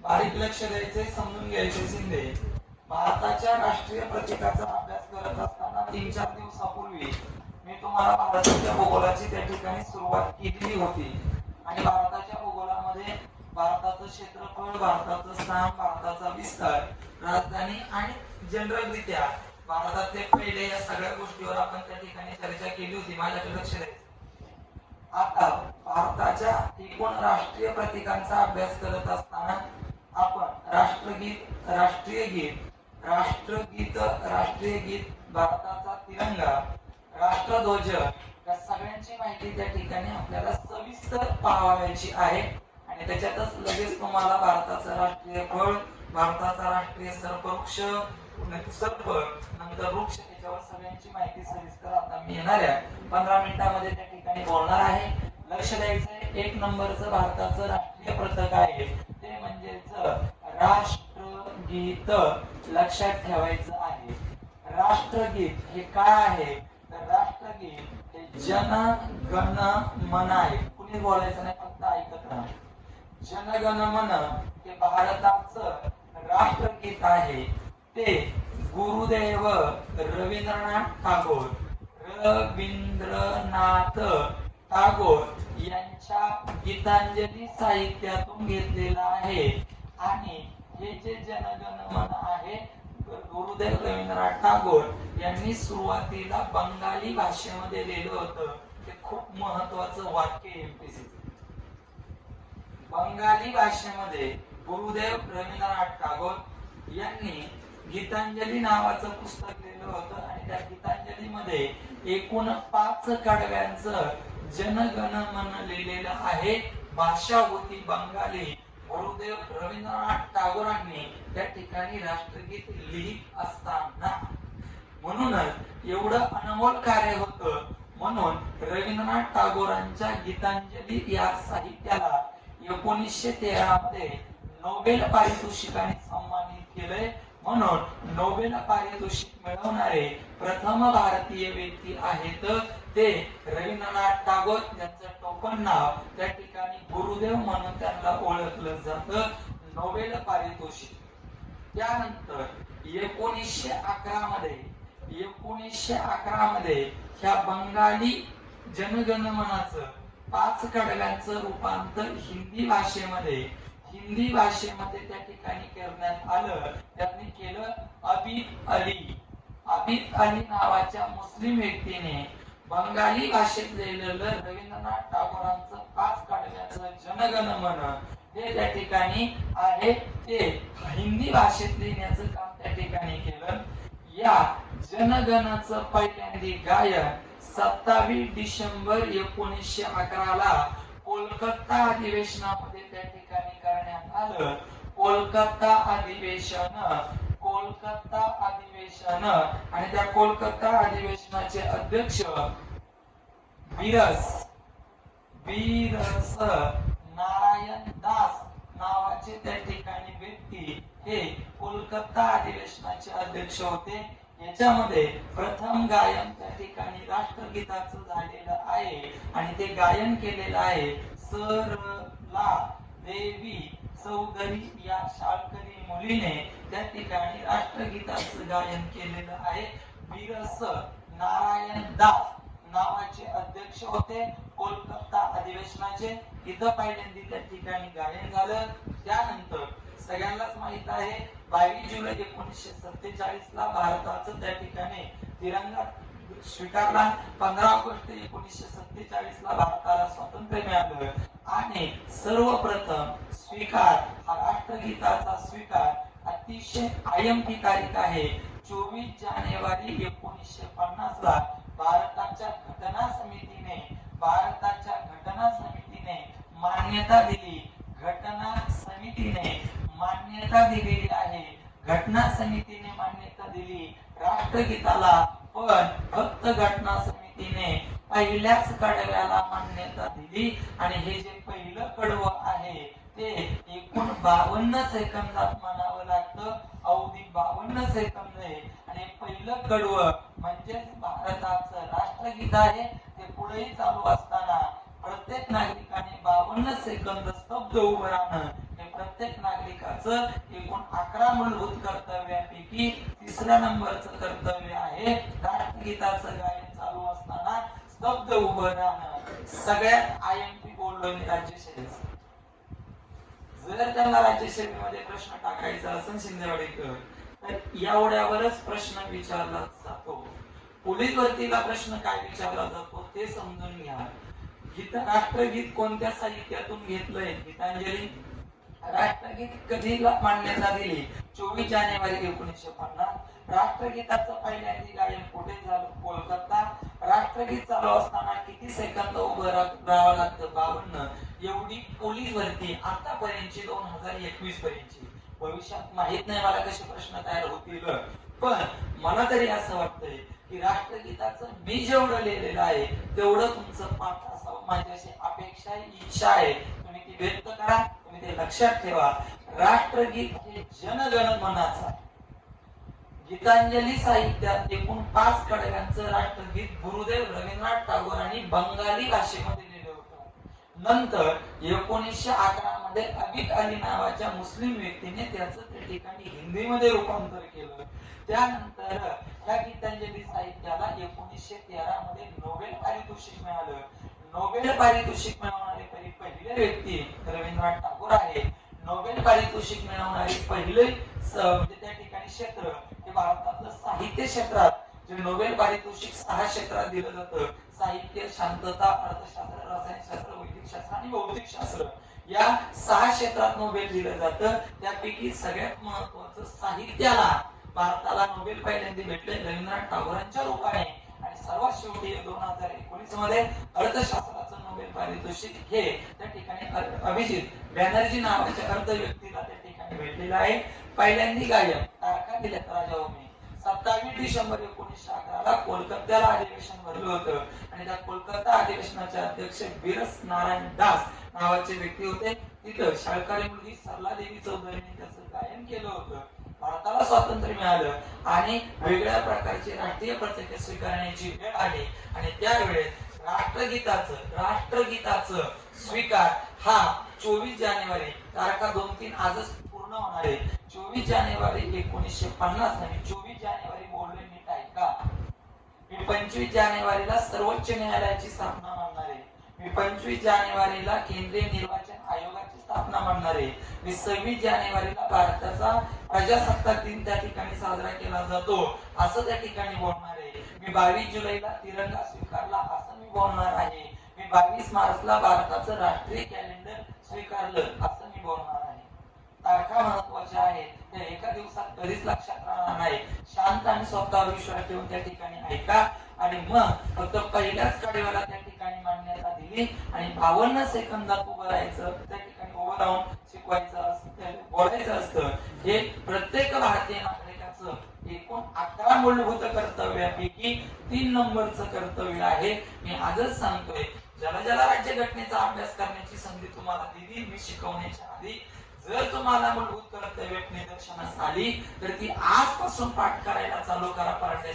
बारीक लक्ष द्यायचे, समजून घ्यायचे. शिंदे, भारताच्या राष्ट्रीय प्रतीकाचा अभ्यास करत असताना 3-4 दिवसापूर्वी मी तुम्हाला भारताच्या भूगोलाची त्या ठिकाणी सुरुवात केलेली होती. आणि भारताच्या भूगोलामध्ये भारताचं क्षेत्रफळ, भारताचं स्थान, भारताचा विस्तार, राजधानी आणि जनरलरित्या भारतातले पहिले या सगळ्या गोष्टीवर आपण त्या ठिकाणी चर्चा केली होती. माझ्याकडे लक्ष द्यायचं. आता भारताच्या एकूण राष्ट्रीय प्रतीकांचा अभ्यास करत असताना आपण राष्ट्रगीत, राष्ट्रीय गीत, राष्ट्रीय गीत, भारताचा तिरंगा, राष्ट्रध्वज या सगळ्यांची माहिती त्या ठिकाणी आपल्याला सविस्तर पाहायची आहे. आणि त्याच्यातच लगेच तुम्हाला भारताचा राष्ट्रीय फळ, भारताचा राष्ट्रीय सर्पवृक्ष, सर्प, नंतर वृक्ष, त्याच्यावर सगळ्यांची माहिती सविस्तर आता मी येणाऱ्या 15 मिनिटांमध्ये त्या ठिकाणी बोलणार आहे. लक्ष द्यायचंय. 1 नंबरचं भारताचं राष्ट्रीय पताक आहे ते म्हणजेच राष्ट्रगीत. लक्षात ठेवायचं आहे. राष्ट्रगीत हे काय आहे तर राष्ट्रगीत हे जन गण मन आहे. कुणी बोलायचं नाही, फक्त ऐकत राहा. जन गण मन हे भारताचं राष्ट्रगीत आहे. ते गुरुदेव रवींद्रनाथ टागोर यांच्या गीतांजली साहित्यातून घेतलेलं आहे. आणि हे जे जनगण मन आहे गुरुदेव रवींद्रनाथ टागोर यांनी सुरुवातीला बंगाली भाषेमध्ये लिहिलं होतं. ते खूप महत्वाचं वाक्य एमपीसी. बंगाली भाषेमध्ये गुरुदेव रवींद्रनाथ टागोर यांनी गीतांजली नावाचं पुस्तक लिहिलं होतं. आणि त्या गीतांजलीमध्ये एकूण 5 कडव्यांचं जनगण मन लिहिलेलं आहे. भाषा होती बंगाली. गुरुदेव रवींद्रनाथ टागोरांनी त्या ठिकाणी राष्ट्रगीत लिहित असताना म्हणूनच एवढं अनमोल कार्य होतं. म्हणून रवींद्रनाथ टागोरांच्या गीतांजली या साहित्याला 1913 मध्ये नोबेल पारितोषिकाने सन्मानित केलंय. म्हणून नोबेल पारितोषिक मिळवणारे प्रथम भारतीय व्यक्ती आहेत ते रवींद्रनाथ टागोर. त्यांचं टोपण नाव त्या ठिकाणी गुरुदेव म्हणून त्यांना ओळखलं जातं. नोबेल पारितोषिक. त्यानंतर 1911 मध्ये ह्या बंगाली जनगणमनाचं 5 कडव्यांचं रूपांतर हिंदी भाषेमध्ये त्या ठिकाणी करण्यात आलं. त्यांनी केलं. अबीद अली नावाच्या मुस्लिम व्यक्तीने बंगाली भाषेत लिहिलेलं रवींद्रनाथ टागोरांचं 5 कडव्याचं जनगणमन हे त्या ठिकाणी आहे ते हिंदी भाषेत लिहिण्याचं काम त्या ठिकाणी केलं. या जनगणाचं पहिल्यांदी गायन 27 डिसेंबर 1911 ला कोलकाता अधिवेशनामध्ये त्या ठिकाणी करण्यात आलं. कोलकाता अधिवेशन आणि त्या कोलकाता अधिवेशनाचे अध्यक्ष बीरस नारायण दास नावाचे त्या ठिकाणी व्यक्ती हे कोलकाता अधिवेशनाचे अध्यक्ष होते. याच्यामध्ये प्रथम गायन त्या ठिकाणी राष्ट्रगीताचं झालेलं आहे. आणि ते गायन केलेलं आहे सरला देवी चौधरी या शाळकरी मुलीने त्या ठिकाणी राष्ट्रगीताचं गायन केलेलं आहे. बीरस नारायण दास नावाचे अध्यक्ष होते कोलकाता अधिवेशनाचे. इथं पहिल्यांदा त्या ठिकाणी गायन झालं. त्यानंतर सगळ्यांनाच माहित आहे 22 जुलै 1947 ला भारताचं त्या ठिकाणी तिरंगा स्वीकारला. 15 ऑगस्ट 1947 ला भारताला स्वातंत्र्य मिळालं. आणि सर्वप्रथम स्वीकार हा राष्ट्रगीताचा स्वीकार अतिशय कायमती तारीख आहे 24 जानेवारी 1950 ला भारताच्या घटना समितीने मान्यता दिली. घटना समितीने मान्यता दिलेली आहे. घटना समितीने मान्यता दिली राष्ट्रगीताला. पण फक्त घटना समितीने पहिल्याच कडव्याला मान्यता दिली. आणि हे जे पहिलं कडवं आहे ते एकूण 52 सेकंदात म्हणावं लागतं. अवधी 52 सेकंद आहे. आणि पहिलं कडवं म्हणजेच भारताचं राष्ट्रगीत आहे. ते पुढेही चालू असताना प्रत्येक नागरिकाने 52 सेकंद स्तब्ध उभं राहणं हे प्रत्येक नागरिकाचं एकूण 11 मूलभूत कर्तव्यापैकी 3ऱ्या नंबरचं कर्तव्य आहे राष्ट्रगीताचं गायन चालू असताना स्तब्ध उभं राहणं. सगळ्यात IMP बोललोय मी राज्यसभेत. जर त्यांना राज्यसभेमध्ये प्रश्न टाकायचा असेल शिंदेवाडीकर तर एवढ्यावरच प्रश्न विचारला जातो. पोलीस भरतीला प्रश्न काय विचारला जातो ते समजून घ्या. राष्ट्रगीत कोणत्या साहित्यातून घेतलंय? गीतांजली. राष्ट्रगीत कधी मान्यता दिली? 24 जानेवारी 1950. राष्ट्रगीताचं पहिल्यांदा गायन कुठे झालं? कोलकाता. राष्ट्रगीत चालू असताना किती सेकंद उभं राहावं लागतं? 52. एवढी पोलीस भरती आतापर्यंतची 2021 पर्यंतची. भविष्यात माहित नाही मला कसे प्रश्न तयार होतील, पण मला तरी असं वाटतंय की राष्ट्रगीताचं मी जेवढं लिहिलेलं आहे तेवढं तुमचं पाठ असावं माझी अशी अपेक्षा आहे, इच्छा आहे. तुम्ही ती व्यक्त करा, तुम्ही ते लक्षात ठेवा. राष्ट्रगीत हे जनगणमनाचं. गीतांजली साहित्यात एकूण 5 कडव्यांचं राष्ट्रगीत गुरुदेव रवींद्रनाथ टागोरांनी बंगाली भाषेमध्ये लिहिलं होतं. नंतर 1911 मध्ये अबिक अली नावाच्या मुस्लिम व्यक्तीने त्याचं त्या ठिकाणी हिंदीमध्ये रूपांतर केलं. त्यानंतर या गीतांजली साहित्याला 1913 मध्ये नोबेल पारितोषिक मिळालं. नोबेल पारितोषिक मिळवणारे पहिले व्यक्ती रवींद्रनाथ टागोर आहे. नोबेल पारितोषिक मिळवणारी पहिले म्हणजे त्या ठिकाणी क्षेत्र हे भारतातलं साहित्य क्षेत्रात जे नोबेल पारितोषिक 6 क्षेत्रात दिलं जातं. साहित्य, शांतता, अर्थशास्त्र, रसायनशास्त्र, वैद्यकशास्त्र आणि भौतिकशास्त्र या 6 क्षेत्रात नोबेल दिलं जातं. त्यापैकी सगळ्यात महत्वाचं साहित्याला भारताला नोबेल पहिल्यांदा भेटले रवींद्रनाथ टागोरांच्या रूपाने. आणि सर्वात शेवटी 2019 मध्ये अर्थशास्त्राचं नोबेल पारितोषिक हे त्या ठिकाणी अभिजित बॅनर्जी नावाच्या अर्थ व्यक्तीला त्या ठिकाणी भेटलेलं आहे. पहिल्यांदा गायन तारखा दिल्यात राजाओमी. 27 डिसेंबर 1911 ला कोलकात्याला अधिवेशन भरलं होतं आणि त्या कोलकाता अधिवेशनाचे अध्यक्ष बिरस नारायण दास नावाचे व्यक्ती होते. तिथं शाळकरी मुलगी सरला देवी चौधरीने त्याचं गायन केलं होतं. भारताला स्वातंत्र्य मिळालं आणि वेगळ्या प्रकारची राष्ट्रीय पताके स्वीकारण्याची वेळ आली आणि त्यावेळेस राष्ट्रगीताचं स्वीकार हा 24 जानेवारी तारखा 2-3 आजच पूर्ण होणार आहे. 24 जानेवारी 1950 नाही, 24 जानेवारी बोलले नीट ऐका. मी 25 जानेवारीला सर्वोच्च न्यायालयाची स्थापना मानणार आहे. मी 25 जानेवारीला केंद्रीय निर्वाचन आयोगाची स्थापना मानणार आहे. मी 26 जानेवारीला भारताचा प्रजासत्ताक दिन त्या ठिकाणी साजरा केला जातो असं त्या ठिकाणी बोलणार आहे. मी 22 जुलैला तिरंगा स्वीकारला असं मी बोलणार आहे. मी 22 मार्चला भारताचं राष्ट्रीय कॅलेंडर स्वीकारलं असं मी बोलणार आहे. तारखा महत्वाच्या आहेत, त्या एका दिवसात कधीच लक्षात राहणार नाही. शांत आणि स्वतःवर विश्वास ठेवून त्या ठिकाणी ऐका आणि मग फक्त पहिल्याच कडव्याला त्या ठिकाणी मान्यता दिली आणि 52 सेकंदात उभं राहायचं, त्या ठिकाणी उभं राहून शिकवायचं असतं, बोलायचं असतं. हे प्रत्येक भारतीय नागरिकाचं एकूण 11 मूलभूत कर्तव्यापैकी 3 नंबरचं कर्तव्य आहे. मी आजच सांगतोय, ज्याला राज्यघटनेचा अभ्यास करण्याची संधी तुम्हाला दिली मी शिकवण्याच्या आधी, जर तुम्हाला मूलभूत कर्तव्य निदर्शनास आली तर ती आजपासून पाठ करायला चालू करा. पराठे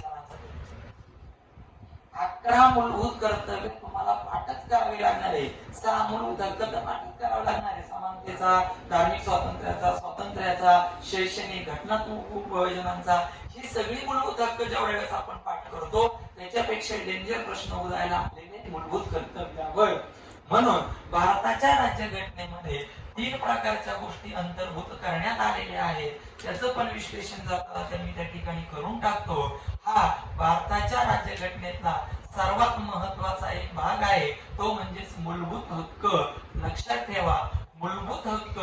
11 मूलभूत कर्तव्य तुम्हाला पाठच करावे लागणार आहे. 6 मूलभूत हक्क तर पाठच करावे लागणार आहे. समानतेचा, धार्मिक स्वातंत्र्याचा, स्वातंत्र्याचा, शैक्षणिक, घटनात्मक प्रयोजनांचा, ही सगळी मूलभूत हक्क जेवढ्या वेळेस आपण पाठ करतो त्याच्यापेक्षा डेंजर प्रश्न उदायला आपल्याला मूलभूत कर्तव्यावर. म्हणून भारताच्या राज्यघटनेमध्ये 3 प्रकारच्या गोष्टी अंतर्भूत करण्यात आलेल्या आहेत. त्याचं पण विश्लेषण जाता मी त्या ठिकाणी करून टाकतो. हा भारताच्या राज्यघटनेतला सर्वात महत्वाचा एक भाग आहे, तो म्हणजे मूलभूत हक्क. लक्षात ठेवा, मूलभूत हक्क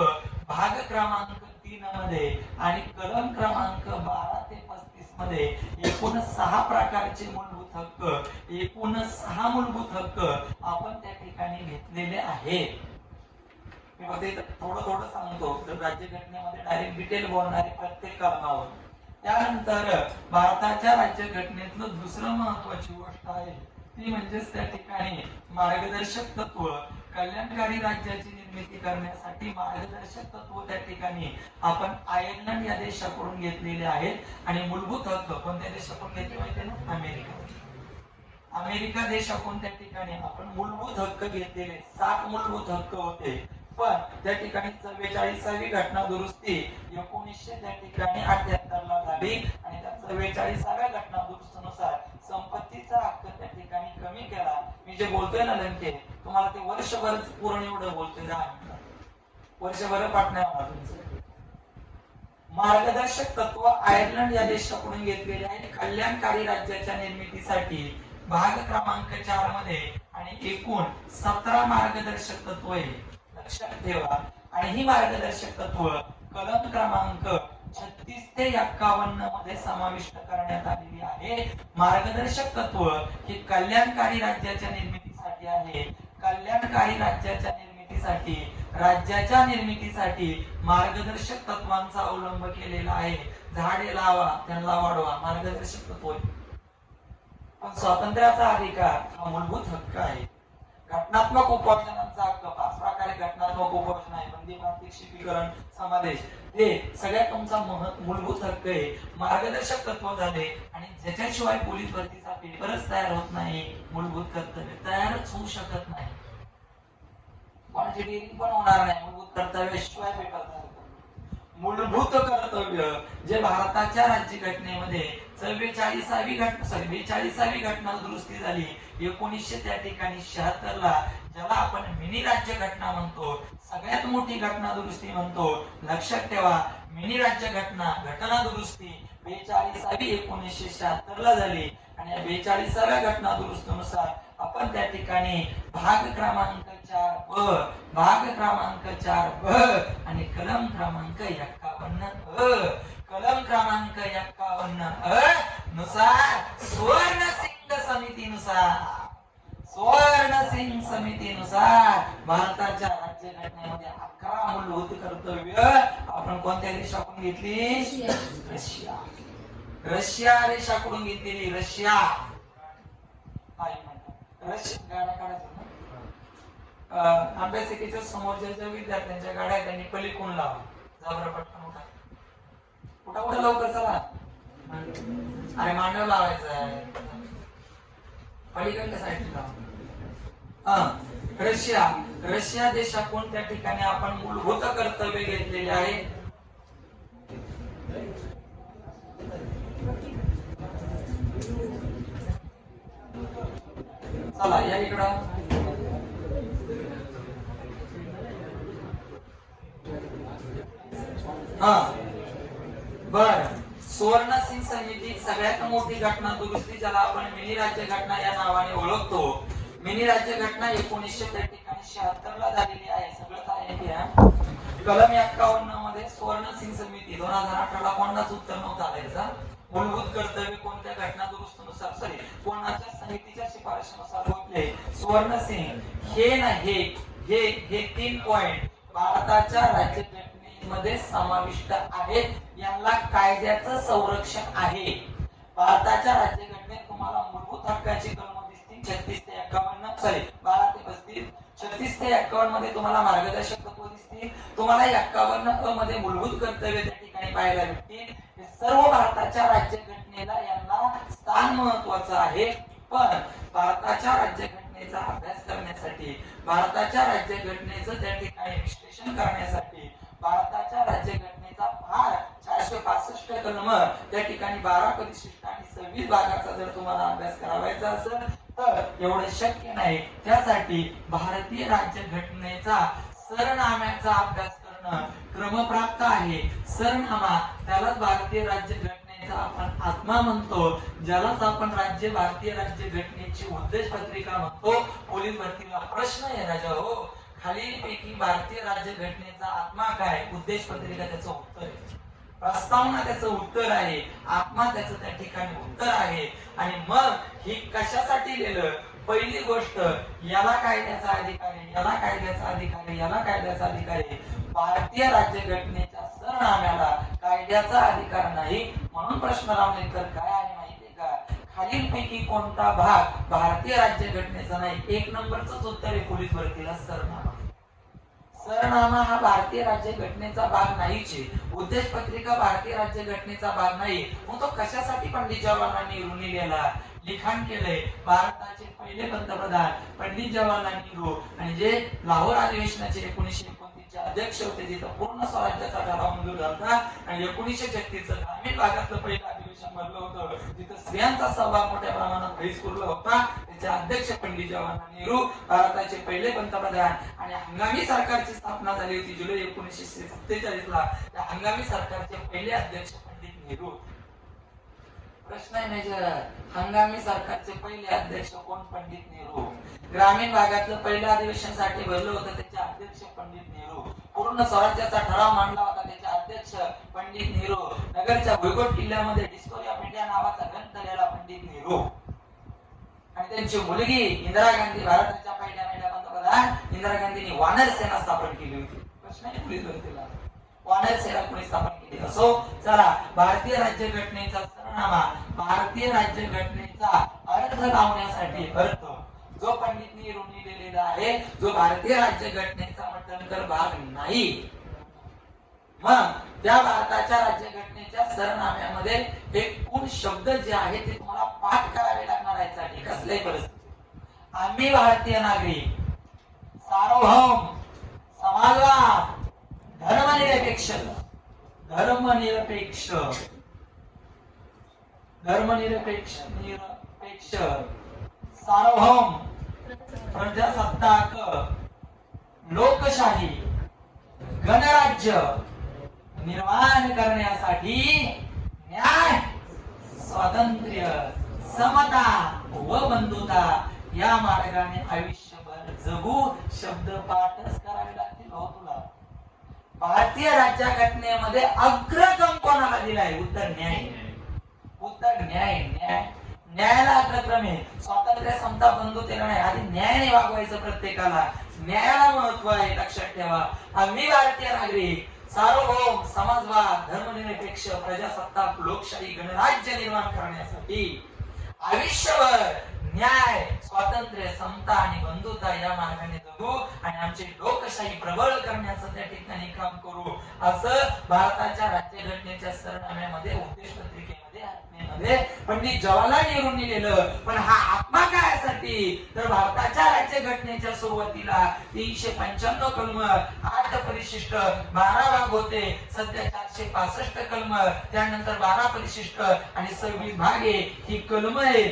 भाग क्रमांक 3 मध्ये आणि कलम क्रमांक 12 ते 35 मध्ये एकूण 6 प्रकारचे मूलभूत हक्क, एकूण 6 मूलभूत हक्क आपण त्या ठिकाणी घेतलेले आहेत. थोडं सांगतो, राज्यघटनेमध्ये डायरेक्ट डिटेल बोलणारे प्रत्येक कलमावर. त्यानंतर भारताच्या राज्यघटनेतलं दुसरं महत्वाची गोष्ट आहे ती म्हणजे त्या ठिकाणी मार्गदर्शक तत्व. कल्याणकारी राज्याची निर्मिती करण्यासाठी मार्गदर्शक तत्व त्या ठिकाणी आपण आयर्लंड या देशाकडून घेतलेले आहेत. आणि मूलभूत हक्क कोणत्या देशाकडून घेतले माहिती ना? अमेरिका देशाकडून त्या ठिकाणी आपण मूलभूत हक्क घेतलेले 7 मूलभूत हक्क होते. पण त्या ठिकाणी 44वी घटना दुरुस्ती 1900 त्या ठिकाणी 78 ला झाली आणि त्या 44व्या घटना दुरुस्तीनुसार संपत्तीचा हक्क त्या ठिकाणी कमी केला. मी जे बोलतोय ना लंके, तुम्हाला ते वर्षभर पूर्ण एवढं बोलतोय, 10 मिनिटं वर्षभर पाठ नाही होणार तुमचं. मार्गदर्शक तत्व आयर्लंड या देशाकडून घेतलेले आहे कल्याणकारी राज्याच्या निर्मितीसाठी भाग क्रमांक 4 मध्ये आणि एकूण 17 मार्गदर्शक तत्व आहे, लक्षात ठेवा. आणि ही मार्गदर्शक तत्व कलम क्रमांक 36 ते 51 मध्ये समाविष्ट करण्यात आलेली आहे. मार्गदर्शक तत्व हे कल्याणकारी राज्याच्या निर्मितीसाठी आहे. कल्याणकारी राज्याच्या निर्मितीसाठी, राज्याच्या निर्मितीसाठी मार्गदर्शक तत्वांचा अवलंब केलेला आहे. झाडे लावा, त्यांना वाढवा, मार्गदर्शक तत्व. पण स्वातंत्र्याचा अधिकार हा मूलभूत हक्क आहे. घटनात्मक उपोषणांचा हक्क 5 प्रकारे घटनात्मक उपोषण आहे, बंदी, प्रांतिक शिथिलीकरण, समादेश, हे सगळ्यात तुमचा मूलभूत हक्क आहे. मार्गदर्शक तत्व झाले आणि ज्याच्याशिवाय पोलीस भरतीचा पेपरच तयार होत नाही, मूलभूत कर्तव्य तयारच होऊ शकत नाही, कोणाची डिग्री पण होणार नाही मूलभूत कर्तव्याशिवाय पेपर तयार. मूलभूत कर्तव्य जे भारताच्या राज्यघटनेमध्ये 42वी घटना दुरुस्ती झाली 1900 त्या ठिकाणी 76 ला, ज्याला आपण मिनी राज्य घटना म्हणतो, सगळ्यात मोठी घटना दुरुस्ती म्हणतो. लक्षात ठेवा, मिनी राज्य घटना दुरुस्ती 42वी 1976 ला झाली आणि या 42व्या घटना दुरुस्तीनुसार आपण त्या ठिकाणी भाग क्रमांक 4 ब आणि कलम क्रमांक 51 नुसार सुवर्ण सिंग समितीनुसार भारताच्या राज्यघटनेमध्ये 11 मूलभूत कर्तव्य आपण कोणत्या देशाकडून घेतली? रशिया देशाकडून घेतलेली. रशिया गाड्या काढायचं ना, अभ्यासिकेच्या समोरच्या विद्यार्थ्यांच्या गाड्या त्यांनी पलीकडून लावा. जबरा पटकन उठा उठा लवकर चला. अरे मांडव लावायचं आहे, पलीकडच्या साईडला. रशिया देशाकडून त्या ठिकाणी आपण मूलभूत कर्तव्य घेतलेले आहे. चला या इकडं. बर, सुवर्ण सिंग समिती सगळ्यात मोठी घटना दुरुस्ती, ज्याला आपण मिनी राज्य घटना या नावाने ओळखतो. मिनी राज्य घटना 1900 त्या ठिकाणी 76 ला झालेली आहे. सगळंच आहे ते. कलम 51 मध्ये सुवर्ण सिंग समिती 2018 ला कोणाच उत्तर नव्हता आलायचा. मूलभूत कर्तव्य कोणत्या घटना दुरुस्तीनुसार, सॉरी कोणाच्या समितीच्या शिफारशीनुसार होते. सुवर्ण सिंग हे 3 पॉइंट भारताच्या राज्यघटनेमध्ये समाविष्ट आहेत. यांना कायद्याचं संरक्षण आहे. भारताच्या राज्यघटनेत तुम्हाला मूलभूत हक्काची कलम दिसतील 36 ते 51, सॉरी 12 ते 35. 36 ते 51 मध्ये तुम्हाला मार्गदर्शक तत्व दिसतील. तुम्हाला 51 मध्ये मूलभूत कर्तव्य त्या ठिकाणी पाहायला भेटतील. हे सर्व भारताच्या राज्यघटनेला यांना स्थान महत्वाचं आहे. पण भारताच्या राज्यघटनेचा अभ्यास करण्यासाठी, भारताच्या राज्यघटनेचं त्या ठिकाणी विश्लेषण करण्यासाठी, भारताच्या राज्यघटनेचा भाग 465 कलम त्या ठिकाणी 12 परिशिष्ट आणि 26 भागाचा जर तुम्हाला अभ्यास करावायचा असेल तर एवढं शक्य नाही. त्यासाठी भारतीय राज्यघटनेचा सरनाम्याचा अभ्यास करणं क्रमप्राप्त आहे. सरनामा त्यालाच भारतीय राज्यघटनेचा आपण आत्मा म्हणतो, ज्यालाच आपण भारतीय राज्यघटनेची उद्देश पत्रिका म्हणतो. पोलीस भरतीला प्रश्न आहे राजा हो, खालीलपैकी भारतीय राज्यघटनेचा आत्मा काय? उद्देश पत्रिका त्याचं उत्तर आहे, प्रस्तावना त्याचं उत्तर आहे, आत्मा त्याचं त्या ठिकाणी उत्तर आहे. आणि मग ही कशासाठी लिहिलं? पहिली गोष्ट, याला कायद्याचा अधिकार आहे, याला कायद्याचा अधिकार आहे, याला कायद्याचा अधिकार आहे. भारतीय राज्यघटनेच्या सरनाम्याला कायद्याचा अधिकार नाही. म्हणून प्रश्न रामलेकर काय आहे माहितीये का? खालीलपैकी कोणता भाग भारतीय राज्यघटनेचा नाही? 1 नंबरच उत्तर आहे पोलीस भरतीला सरनामा. सरनामा हा भारतीय राज्यघटनेचा भाग नाहीच आहे. उद्देश पत्रिका भारतीय राज्यघटनेचा भाग नाही. मग तो कशासाठी पंडित जवाहरलाल नेहरूंनी लिहिला, लिखाण केलंय? भारताचे पहिले पंतप्रधान पंडित जवाहरलाल नेहरू आणि जे लाहोर अधिवेशनाचे 1969 अध्यक्ष होते जिथं पूर्ण स्वराज्याचा ठराव मंजूर झाला आणि 1936 ग्रामीण भागातलं पहिलं अधिवेशन भरलं होतं जिथं स्त्रियांचा सहभाग मोठ्या प्रमाणात भैसपूरला होता. त्याचे अध्यक्ष पंडित जवाहरलाल नेहरू, भारताचे पहिले पंतप्रधान. आणि हंगामी सरकारची स्थापना झाली होती जुलै 1947 ला. त्या हंगामी सरकारचे पहिले अध्यक्ष पंडित नेहरू. प्रश्न आहे मेजर, हंगामी सरकारचे पहिले अध्यक्ष कोण? पंडित नेहरू. ग्रामीण भागातलं पहिलं अधिवेशनासाठी भरलं होतं त्याचे अध्यक्ष पंडित नेहरू. पूर्ण स्वराज्याचा ठराव मांडला होता त्याचे अध्यक्ष पंडित नेहरू. नगरच्या भुईकोट किल्ल्यामध्ये डिस्कवरी ऑफ इंडिया नावाचा ग्रंथ लिहिला पंडित नेहरू. आणि त्यांची मुलगी इंदिरा गांधी, भारताच्या पहिल्या महिला पंतप्रधान इंदिरा गांधींनी वानर सेना स्थापन केली होती. प्रश्न आहे पोलीस भरतीला, वानर सेना कोणी स्थापन केली? असो, चला भारतीय राज्यघटनेचा सरनामा, भारतीय राज्यघटनेचा अर्थ लावण्यासाठी अर्थ जो पंडित नेहरूंनी दिलेला आहे, जो भारतीय राज्यघटनेचा मटणकर भाग नाही. मग त्या भारताच्या राज्यघटनेच्या सरनाम्यामध्ये एकूण शब्द जे आहे ते तुम्हाला पाठ करावे लागणार आहेत साठी कसल्याही परिस्थितीत. आम्ही भारतीय नागरिक, सार्वभौम, समाजवाद, धर्मनिरपेक्ष, धर्मनिरपेक्ष, धर्मनिरपेक्ष, निरपेक्ष, सार्वभौम, प्रजासत्ताक, लोकशाही, गणराज्य निर्माण करण्यासाठी न्याय, स्वातंत्र्य, समता व बंधुता या मार्गाने आयुष्यभर जगू. शब्द पाठच करावे लागतील हो तुला. भारतीय राज्यघटनेमध्ये अग्रक्रम कोणाला दिलाय? उत्तर न्याय. उत्तर न्याय. न्याय, न्यायाला अग्रक्रम आहे. स्वातंत्र्य, समता, बंधुतेला नाही, आधी न्यायाने वागवायचं प्रत्येकाला. न्यायाला महत्व आहे, लक्षात ठेवा. आम्ही भारतीय नागरिक, सार्वभौम, समाजवाद, धर्मनिरपेक्ष, प्रजासत्ताक, लोकशाही, गणराज्य निर्माण करण्यासाठी आयुष्यभर न्याय, स्वातंत्र्य, समता आणि बंधुता या मार्गाने जगू आणि आमची लोकशाही प्रबळ करण्याचं त्या ठिकाणी काम करू, असं भारताच्या राज्यघटनेच्या सरनाम्यामध्ये, उद्देश पत्रिकेमध्ये, आज्ञेमध्ये पंडित जवाहरलाल नेहरूंनी लिहिलं. पण हा आत्मा कायसाठी? तर भारताच्या राज्यघटनेच्या सुरुवातीला 395 कलम, 8 परिशिष्ट, 12 भाग होते. सध्या 465 कलम, त्यानंतर 12 परिशिष्ट आणि 26 भाग आहे. ही कलम आहे,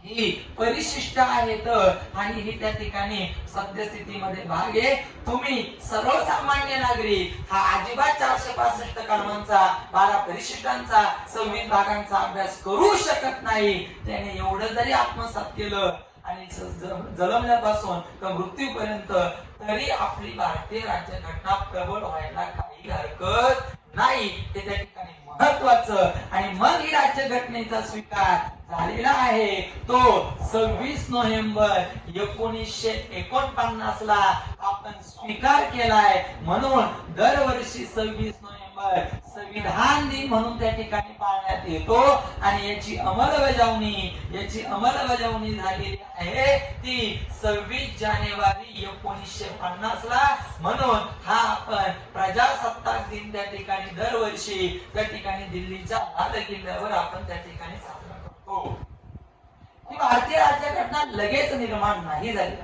ही परिशिष्ट आहेत आणि ही त्या ठिकाणी सद्यस्थितीमध्ये भाग आहे. तुम्ही सर्वसामान्य नागरिक हा अजिबात 465 कलमांचा, 12 परिशिष्टांचा, 26 भागांचा अभ्यास करू शकत नाही. त्याने एवढं जरी आत्मसात केलं आणि जन्मल्यापासून तर मृत्यूपर्यंत तरी आपली भारतीय राज्यघटना प्रबळ व्हायला काही हरकत नाही. हे त्या ठिकाणी महत्वाचं. आणि मग ही राज्यघटनेचा स्वीकार झालेला आहे तो 26 नोव्हेंबर 1949 ला आपण स्वीकार केलाय. म्हणून दरवर्षी 26 नोव्हेंबर संविधान दिन म्हणून त्या ठिकाणी पाळण्यात येतो. आणि याची अंमलबजावणी झालेली आहे ती 26 जानेवारी 1950 ला. म्हणून हा आपण प्रजासत्ताक दिन त्या ठिकाणी दरवर्षी त्या ठिकाणी दिल्लीच्या लाल किल्ल्यावर आपण त्या ठिकाणी साजरा करतो. ही भारतीय राज्यघटना लगेच निर्माण नाही झाली.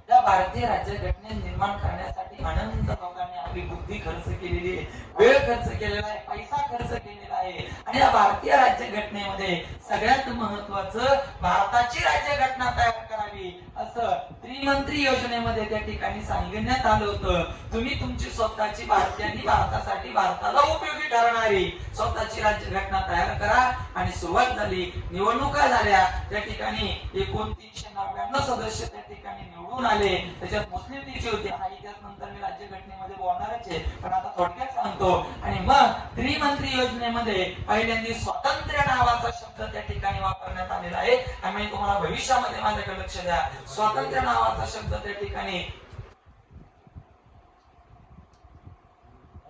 त्या भारतीय राज्यघटने निर्माण करण्यासाठी अनंत लोकांनी आपली बुद्धी खर्च केलेली आहे, वेळ खर्च केलेला आहे, पैसा खर्च केलेला आहे. आणि या भारतीय राज्यघटनेमध्ये सगळ्यात महत्वाचं भारताची राज्यघटना तयार करावी असं त्रिमंत्री योजनेमध्ये त्या ठिकाणी सांगण्यात आलं होतं. तुम्ही तुमची स्वतःची भारतीयांनी भारतासाठी, भारताला उपयोगी ठरणारी स्वतःची राज्यघटना तयार करा. आणि सुरुवात झाली, निवडणुका झाल्या. त्या ठिकाणी एकूण 399 सदस्य त्या ठिकाणी निवडून आले. त्याच्यात मुस्लिम लीगची होती. हा इतिहास नंतर मी राज्यघटनेमध्ये बोलणारच आहे, पण आता थोडक्यात सांगतो. आणि मग त्रिमंत्री योजनेमध्ये पहिल्यांदा स्वातंत्र्य नावाचा शब्द त्या ठिकाणी वापरण्यात आलेला आहे. आणि तुम्हाला भविष्यामध्ये माझ्याकडे लक्ष द्या, स्वातंत्र्य नावाचा शब्द त्या ठिकाणी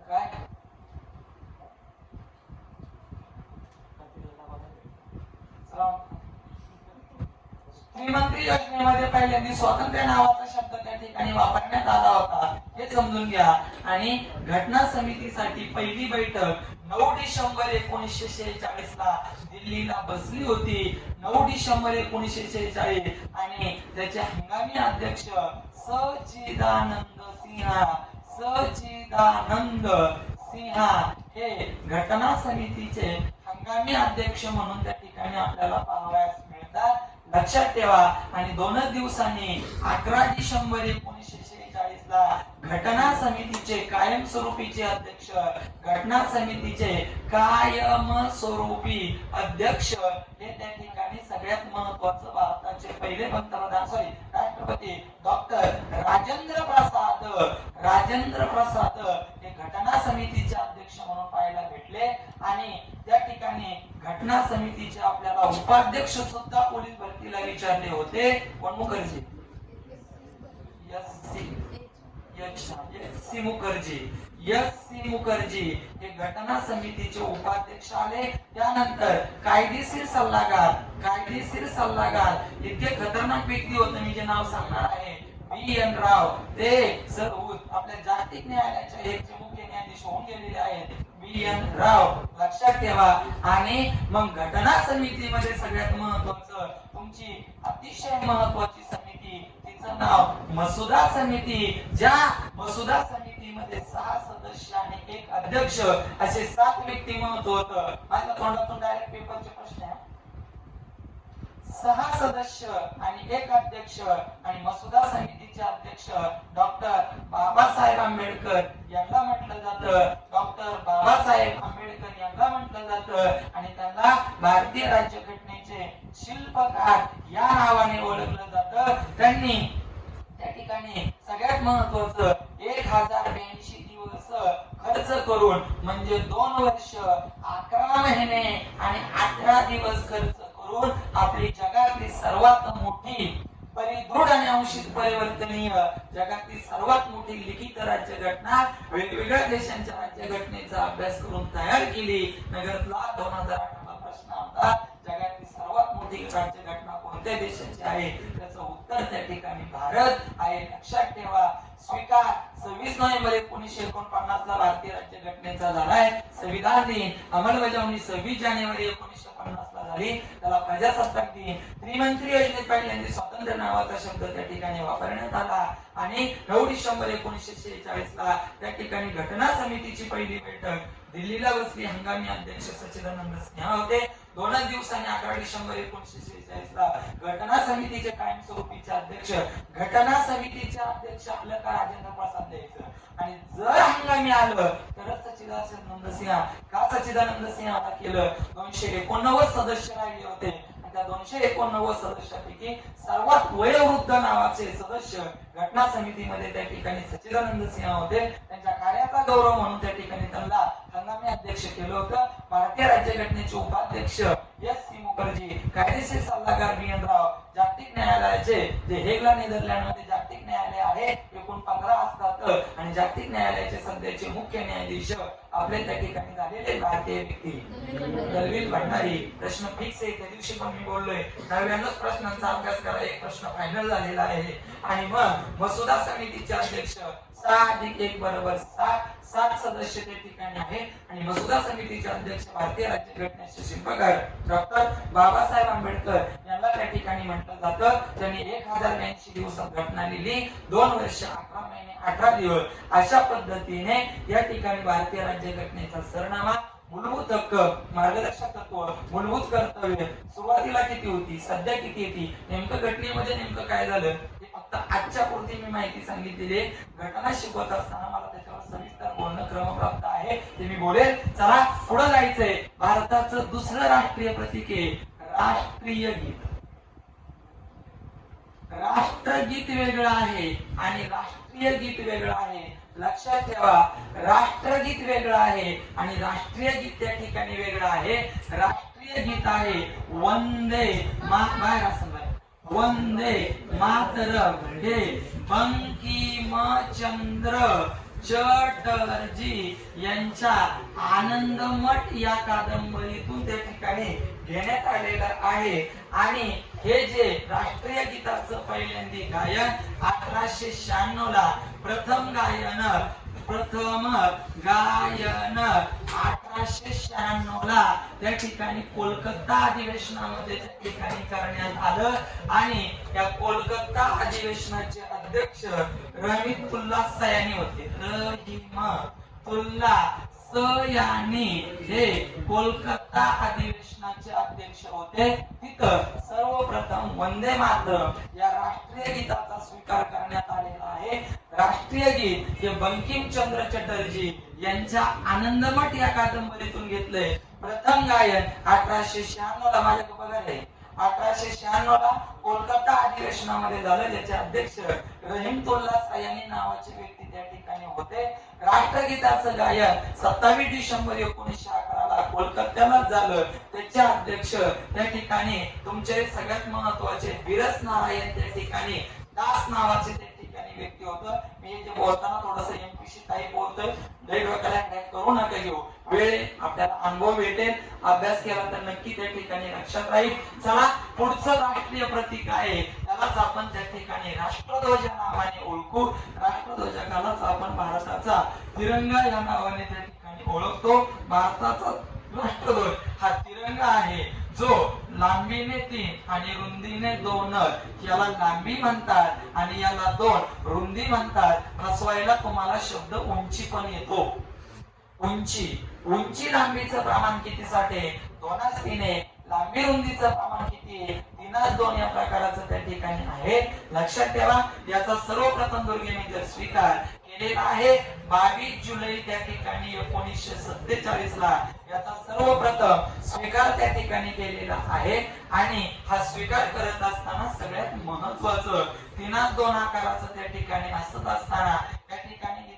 काय त्रिमंत्री योजनेमध्ये पहिल्यांदा स्वातंत्र्य नावाचा शब्द त्या ठिकाणी वापरण्यात आला होता, हे समजून घ्या. आणि घटना समितीसाठी पहिली बैठक 9 डिसेंबर 1946 ला दिल्लीला बसली होती. 9 डिसेंबर 1946 आणि त्याचे हंगामी अध्यक्ष सच्चिदानंद सिन्हा, सच्चिदानंद सिन्हा हे घटना समितीचे हंगामी अध्यक्ष म्हणून त्या ठिकाणी आपल्याला पाहावयास मिळतात. लक्षात ठेवा. आणि 2 दिवसांनी 11 डिसेंबर 1946 ला घटना समितीचे कायमस्वरूपीचे अध्यक्ष, घटना समितीचे कायमस्वरूपी अध्यक्ष हे त्या ठिकाणी सगळ्यात महत्वाचं भारताचे पहिले पंतप्रधान राष्ट्रपती डॉक्टर राजेंद्र प्रसाद हे घटना समितीचे अध्यक्ष म्हणून पाहायला भेटले. आणि त्या ठिकाणी घटना समितीचे आपल्याला उपाध्यक्ष सुद्धा पोलीस भरतीला विचारले होते. कोण? मुखर्जी. एस.सी. मुखर्जी हे घटना समितीचे उपाध्यक्ष आले. त्यानंतर कायदेशीर सल्लागार इतके खतरनाक व्यक्ती होते, मी जे नाव सांगणार आहे, बी.एन. राव. ते आपल्या जागतिक न्यायालयाच्या एकचे मुख्य न्यायाधीश होऊन गेलेले आहेत, बी.एन. राव. लक्षात ठेवा. आणि मग घटना समितीमध्ये सगळ्यात महत्वाचं, तुमची अतिशय महत्वाची समिती, तिचं नाव मसुदा समिती. ज्या मसुदा समितीमध्ये 6 सदस्य आणि 1 अध्यक्ष असे 7 व्यक्तिमत्व होतं. माझ्या तोंडातून डायरेक्ट पेपरचे प्रश्न आहे. 6 सदस्य आणि 1 अध्यक्ष. आणि मसुदा समितीचे अध्यक्ष डॉक्टर बाबासाहेब आंबेडकर यांना म्हटलं जातं. डॉक्टर बाबासाहेब आंबेडकर यांना म्हटलं जातं. आणि त्यांना भारतीय राज्यघटनेचे शिल्पकार या नावाने ओळखलं जातं. त्यांनी त्या ठिकाणी सगळ्यात महत्वाचं 1082 दिवस खर्च करून, म्हणजे 2 वर्ष 11 महिने आणि 18 दिवस खर्च करून आपली जगातली सर्वात मोठी परिदृढ आणि अंशित परिवर्तनीय, जगातली सर्वात मोठी लिखित राज्यघटना वेगवेगळ्या देशांच्या राज्यघटनेचा अभ्यास करून तयार केली. नगरातला 2008 प्रश्न होता, जगातली सर्वात मोठी राज्यघटना कोणत्या देशाची आहे? त्याचं उत्तर त्या ठिकाणी भारत आहे. लक्षात ठेवा. स्वीकार 26 नोव्हेंबर 1949 ला भारतीय राज्यघटनेचा झालाय. संविधान दिन अंमलबजावणी 26 जानेवारी 1950 ला झाली. त्याला प्रजासत्ताक दिन. त्रिमंत्री योजनेत पहिल्यांदा स्वातंत्र्य नावाचा शब्द त्या ठिकाणी वापरण्यात आला. आणि 9 डिसेंबर 1946 ला त्या ठिकाणी घटना समितीची पहिली बैठक दिल्लीला बसली. हंगामी अध्यक्ष सच्चिदानंद सिन्हा होते. 2 दिवसांनी 11 डिसेंबर 1946 ला घटना समितीचे कायमस्वरूपीचे अध्यक्ष, घटना समितीचे अध्यक्ष आपलं का राजेंद्र प्रसाद द्यायचं. आणि जर हंगामी आलं तर सच्चिदानंद सिन्हा. का सच्चिदानंद सिन्हाला केलं? 289 सदस्य राहिले होते. त्या 289 सदस्यापैकी सर्वात वयोवृद्ध नावाचे सदस्य घटना समितीमध्ये त्या ठिकाणी सच्चिदानंद सिन्हा होते. त्यांच्या कार्याचा गौरव म्हणून त्या ठिकाणी त्यांना हंगामी अध्यक्ष केलं होतं. भारतीय राज्यघटनेचे उपाध्यक्ष एस.सी. मुखर्जी, कायदेशीर सल्लागार बी.एन. राव, जागतिक न्यायालयाचे जे हेगला नेदरलँडमध्ये जागतिक न्यायालय आहे, एकूण 15 असतात. आणि जागतिक न्यायालयाचे सध्याचे मुख्य न्यायाधीश आपले त्या ठिकाणी झालेले भारतीय व्यक्ती दलवीर भंडारी. प्रश्न फिक्स आहे. त्या दिवशी पण मी बोललोय 9व्याच प्रश्नांचा अभ्यास करा. एक प्रश्न फायनल झालेला आहे. आणि मग मसुदा समितीचे अध्यक्ष 6+1 = 7 सदस्य त्या ठिकाणी आहे. आणि मसुदा समितीचे अध्यक्ष भारतीय राज्यघटनेचे शिल्पकार डॉक्टर बाबासाहेब आंबेडकर यांना त्या ठिकाणी म्हटलं जातं. त्यांनी 1082 दिवसात घटना लिहिली. 2 वर्ष 11 महिने 18 दिवस अशा पद्धतीने या ठिकाणी भारतीय राज्यघटनेचा सरनामा, मूलभूत हक्क, मार्गदर्शक तत्व, मूलभूत कर्तव्य सुरुवातीला किती होती, सध्या किती येते, नेमकं घटनेमध्ये नेमकं काय झालं हे फक्त आजच्या पुरती मी माहिती सांगितलेली आहे. घटना शिकवत असताना मला त्याच्यावर सविस्तर बोलणं क्रमप्राप्त आहे, ते मी बोलेल. चला पुढे जायचंय. भारताचं दुसरं राष्ट्रीय प्रतीक आहे राष्ट्रीय गीत. राष्ट्रगीत वेगळं आहे आणि राष्ट्रीय गीत वेगळं आहे. लक्षात ठेवा. राष्ट्रगीत वेगळं आहे आणि राष्ट्रीय गीत त्या ठिकाणी वेगळं आहे. राष्ट्रीय गीत आहे वंदे वंदे मातरम. हे बंकिमचंद्र चटर्जी यांच्या आनंदमठ या कादंबरीतून त्या ठिकाणी घेण्यात आलेलं आहे. आणि हे जे राष्ट्रीय गीताचं पहिल्यांदा गायन 1896 ला प्रथम गायन प्रथम गायन 1896 ला त्या ठिकाणी कोलकाता अधिवेशनामध्ये त्या ठिकाणी करण्यात आलं आणि या कोलकाता अधिवेशनाचे अध्यक्ष रहीमतुल्ला सयानी होते. रहीमतुल्ला सयानी हे कोलकाता अधिवेशनाचे अध्यक्ष होते. तिथं सर्वप्रथम वंदे मातरम या राष्ट्रीय गीताचा स्वीकार करण्यात आलेला आहे. राष्ट्रीय गीत हे बंकिमचंद्र चटर्जी यांच्या आनंदमठ या कादंबरीतून घेतलंय. प्रथम गायन 1896 ला माझ्या बघा आहे 1896 ला कोलकाता अधिवेशनामध्ये झालं. ज्याचे अध्यक्ष रहीमतुल्ला सयानी नावाचे व्यक्ती त्या ठिकाणी होते. राष्ट्रगीताचं गायन 27 डिसेंबर 1911 ला कोलकात्याला झालं. त्याचे अध्यक्ष त्या ठिकाणी तुमचे सगळ्यात महत्वाचे बिरस नारायण त्या ठिकाणी दास नावाचे त्या ठिकाणी व्यक्ती होतं. मी जे बोलताना थोडस एमपीसी काही बोलतोय, डोक्याला अटॅक करू नका घेऊ. वेळ आपल्याला अनुभव भेटेल, अभ्यास केला तर नक्की त्या ठिकाणी लक्षात राहील. चला पुढचं राष्ट्रीय प्रतीक आहे त्यालाच आपण त्या ठिकाणी राष्ट्रध्वज या नावाने ओळखू. राष्ट्रध्वजालाच आपण भारताचा तिरंगा या नावाने त्या ठिकाणी ओळखतो. भारताचा राष्ट्रध्वज हा तिरंगा आहे जो लांबीने 3 आणि रुंदीने 2, याला लांबी म्हणतात आणि याला 2 रुंदी म्हणतात. हसवायला तुम्हाला शब्द उंची पण येतो. उंची लांबीचं प्रमाण कितीसाठी 2:3, लांबी रुंदीचं प्रमाण किती 3:2 या प्रकाराचं त्या ठिकाणी आहे. लक्षात ठेवा. याचा सर्वप्रथम दुर्गेने जर स्वीकार केलेला आहे 22 जुलै त्या ठिकाणी 1947 ला याचा सर्वप्रथम स्वीकार त्या ठिकाणी केलेला आहे. आणि हा स्वीकार करत असताना सगळ्यात महत्वाचं 3:2 आकाराचं त्या ठिकाणी असत असताना त्या ठिकाणी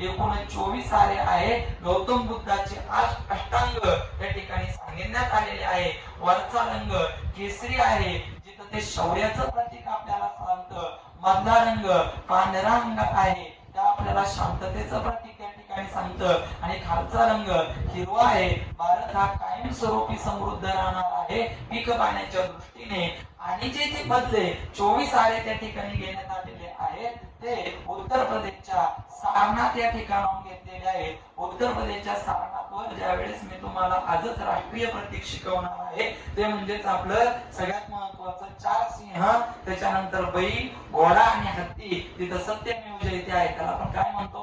एकूण 24 आरे आहे. गौतम बुद्धाचे 8 अष्टांग त्या ठिकाणी सांगण्यात आलेले आहे. वरचा रंग केसरी आहे जिथं ते शौर्याचं प्रतीक आपल्याला सांगतं. मधला रंग पांढरा रंग आहे त्या आपल्याला शांततेचं प्रतीक त्या ठिकाणी सांगतं. आणि खालचा रंग हिरवा आहे. भारत हा कायमस्वरूपी समृद्ध राहणार आहे पीक पाण्याच्या दृष्टीने. आणि जे ते बदले 24 आरे त्या ठिकाणी घेण्यात आलेले आहेत ते उत्तर प्रदेशच्या सारनाथ या ठिकाणाहून घेतलेले आहे. उत्तर प्रदेशच्या सारनाथवर ज्यावेळेस मी तुम्हाला आजच राष्ट्रीय प्रतीक शिकवणार आहे ते म्हणजेच आपलं सगळ्यात महत्वाचं 4 सिंह, त्याच्यानंतर बैल, घोडा आणि हत्ती. तिथं सत्यमेव जयते आहे. त्याला आपण काय म्हणतो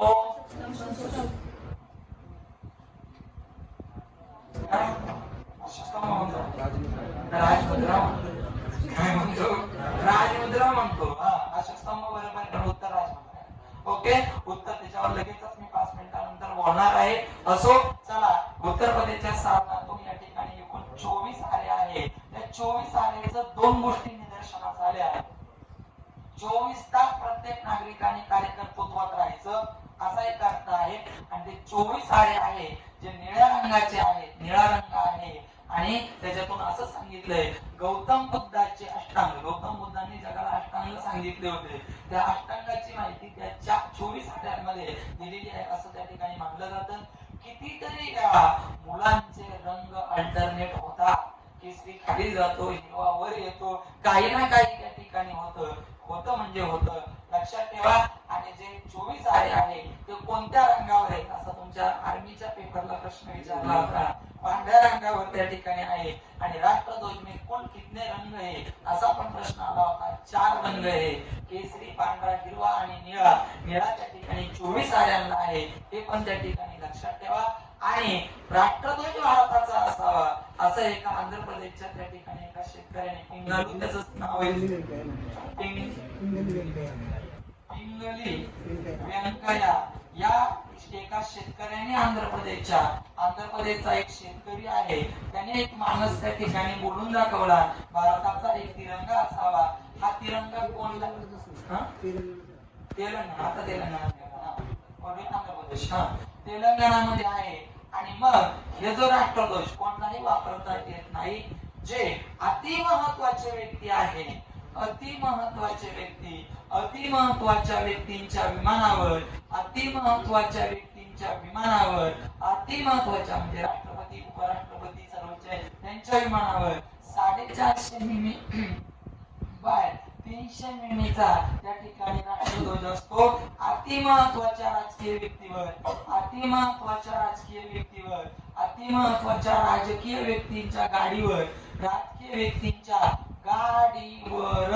राजमुद्रा काय म्हणतो राजमुद्रा म्हणतो. अशोक स्तंभ बरोबर उत्तर राजमुद्रा. ओके. उत्तर त्याच्यावर लगेचच मी 5 मिनिटांनंतर बोलणार आहे. असो चला उत्तर प्रदेशच्या सारनाथून या ठिकाणी एकूण 24 आरे आहे. त्या 24 आरेचं 2 गोष्टी निदर्शनास आल्या. 24 तास प्रत्येक नागरिकाने कार्यकर्तृत्वात राहायचं असा एक अर्थ आहे. आणि ते 24 आरे आहे जे निळ्या रंगाचे आहेत. निळा रंग आहे आणि त्याच्यातून असं सांगितलंय गौतम बुद्धाचे अष्टांग. गौतम बुद्धांनी जगाला अष्टांग सांगितले होते. त्या अष्टांगाची माहिती त्या 24 आऱ्यांमध्ये दिलेली आहे असं त्या ठिकाणी मानलं जातं. कितीतरी मुलांचे रंग अल्टरनेट होता. केसरी खाली जातो, हिरवा वर येतो, काही ना काही त्या ठिकाणी होतं म्हणजे होतं. लक्षात ठेवा. आणि जे 24 आरे आहे ते कोणत्या रंगावर आहे असा तुमच्या आर्मीच्या पेपरला प्रश्न विचारला होता. पांढऱ्या रंगावर त्या ठिकाणी आहे. आणि राष्ट्रध्वज में कुल कितने रंग आहे असा पण प्रश्न आला होता. 4 रंग आहे. केसरी, पांढरा, हिरवा आणि निळा. निळा त्या ठिकाणी 24 आऱ्यांना आहे हे पण त्या ठिकाणी लक्षात ठेवा. आणि राष्ट्रध्वज भारताचा असावा असं एका आंध्र प्रदेशच्या त्या ठिकाणी एका शेतकऱ्याने पिंगालू त्याचं नाव आहे पिंगली व्यंकय्या या एका शेतकऱ्याने आंध्र प्रदेशचा एक शेतकरी आहे. त्याने एक माणूस त्या ठिकाणी बोलून दाखवला भारताचा एक तिरंगा असावा. हा तिरंगा कोणता तेलंगणा. आता तेलंगणामध्ये आहे. आणि मग हे जो राष्ट्रध्वज कोणालाही वापरता येत नाही. जे अति महत्वाचे व्यक्ती आहे, अति महत्वाच्या व्यक्तींच्या विमानावर अति महत्वाच्या म्हणजे राष्ट्रपती, उपराष्ट्रपती, सर्वोच्च त्यांच्या विमानावर 450 मिमी बाय 300 मिमीचा त्या ठिकाणी राष्ट्रध्वज असतो. अतिमहत्वाच्या राजकीय व्यक्तीवर, अतिमहत्वाच्या राजकीय व्यक्तीवर, अतिमहत्वाच्या राजकीय व्यक्तींच्या गाडीवर, राजकीय व्यक्तींच्या गाडीवर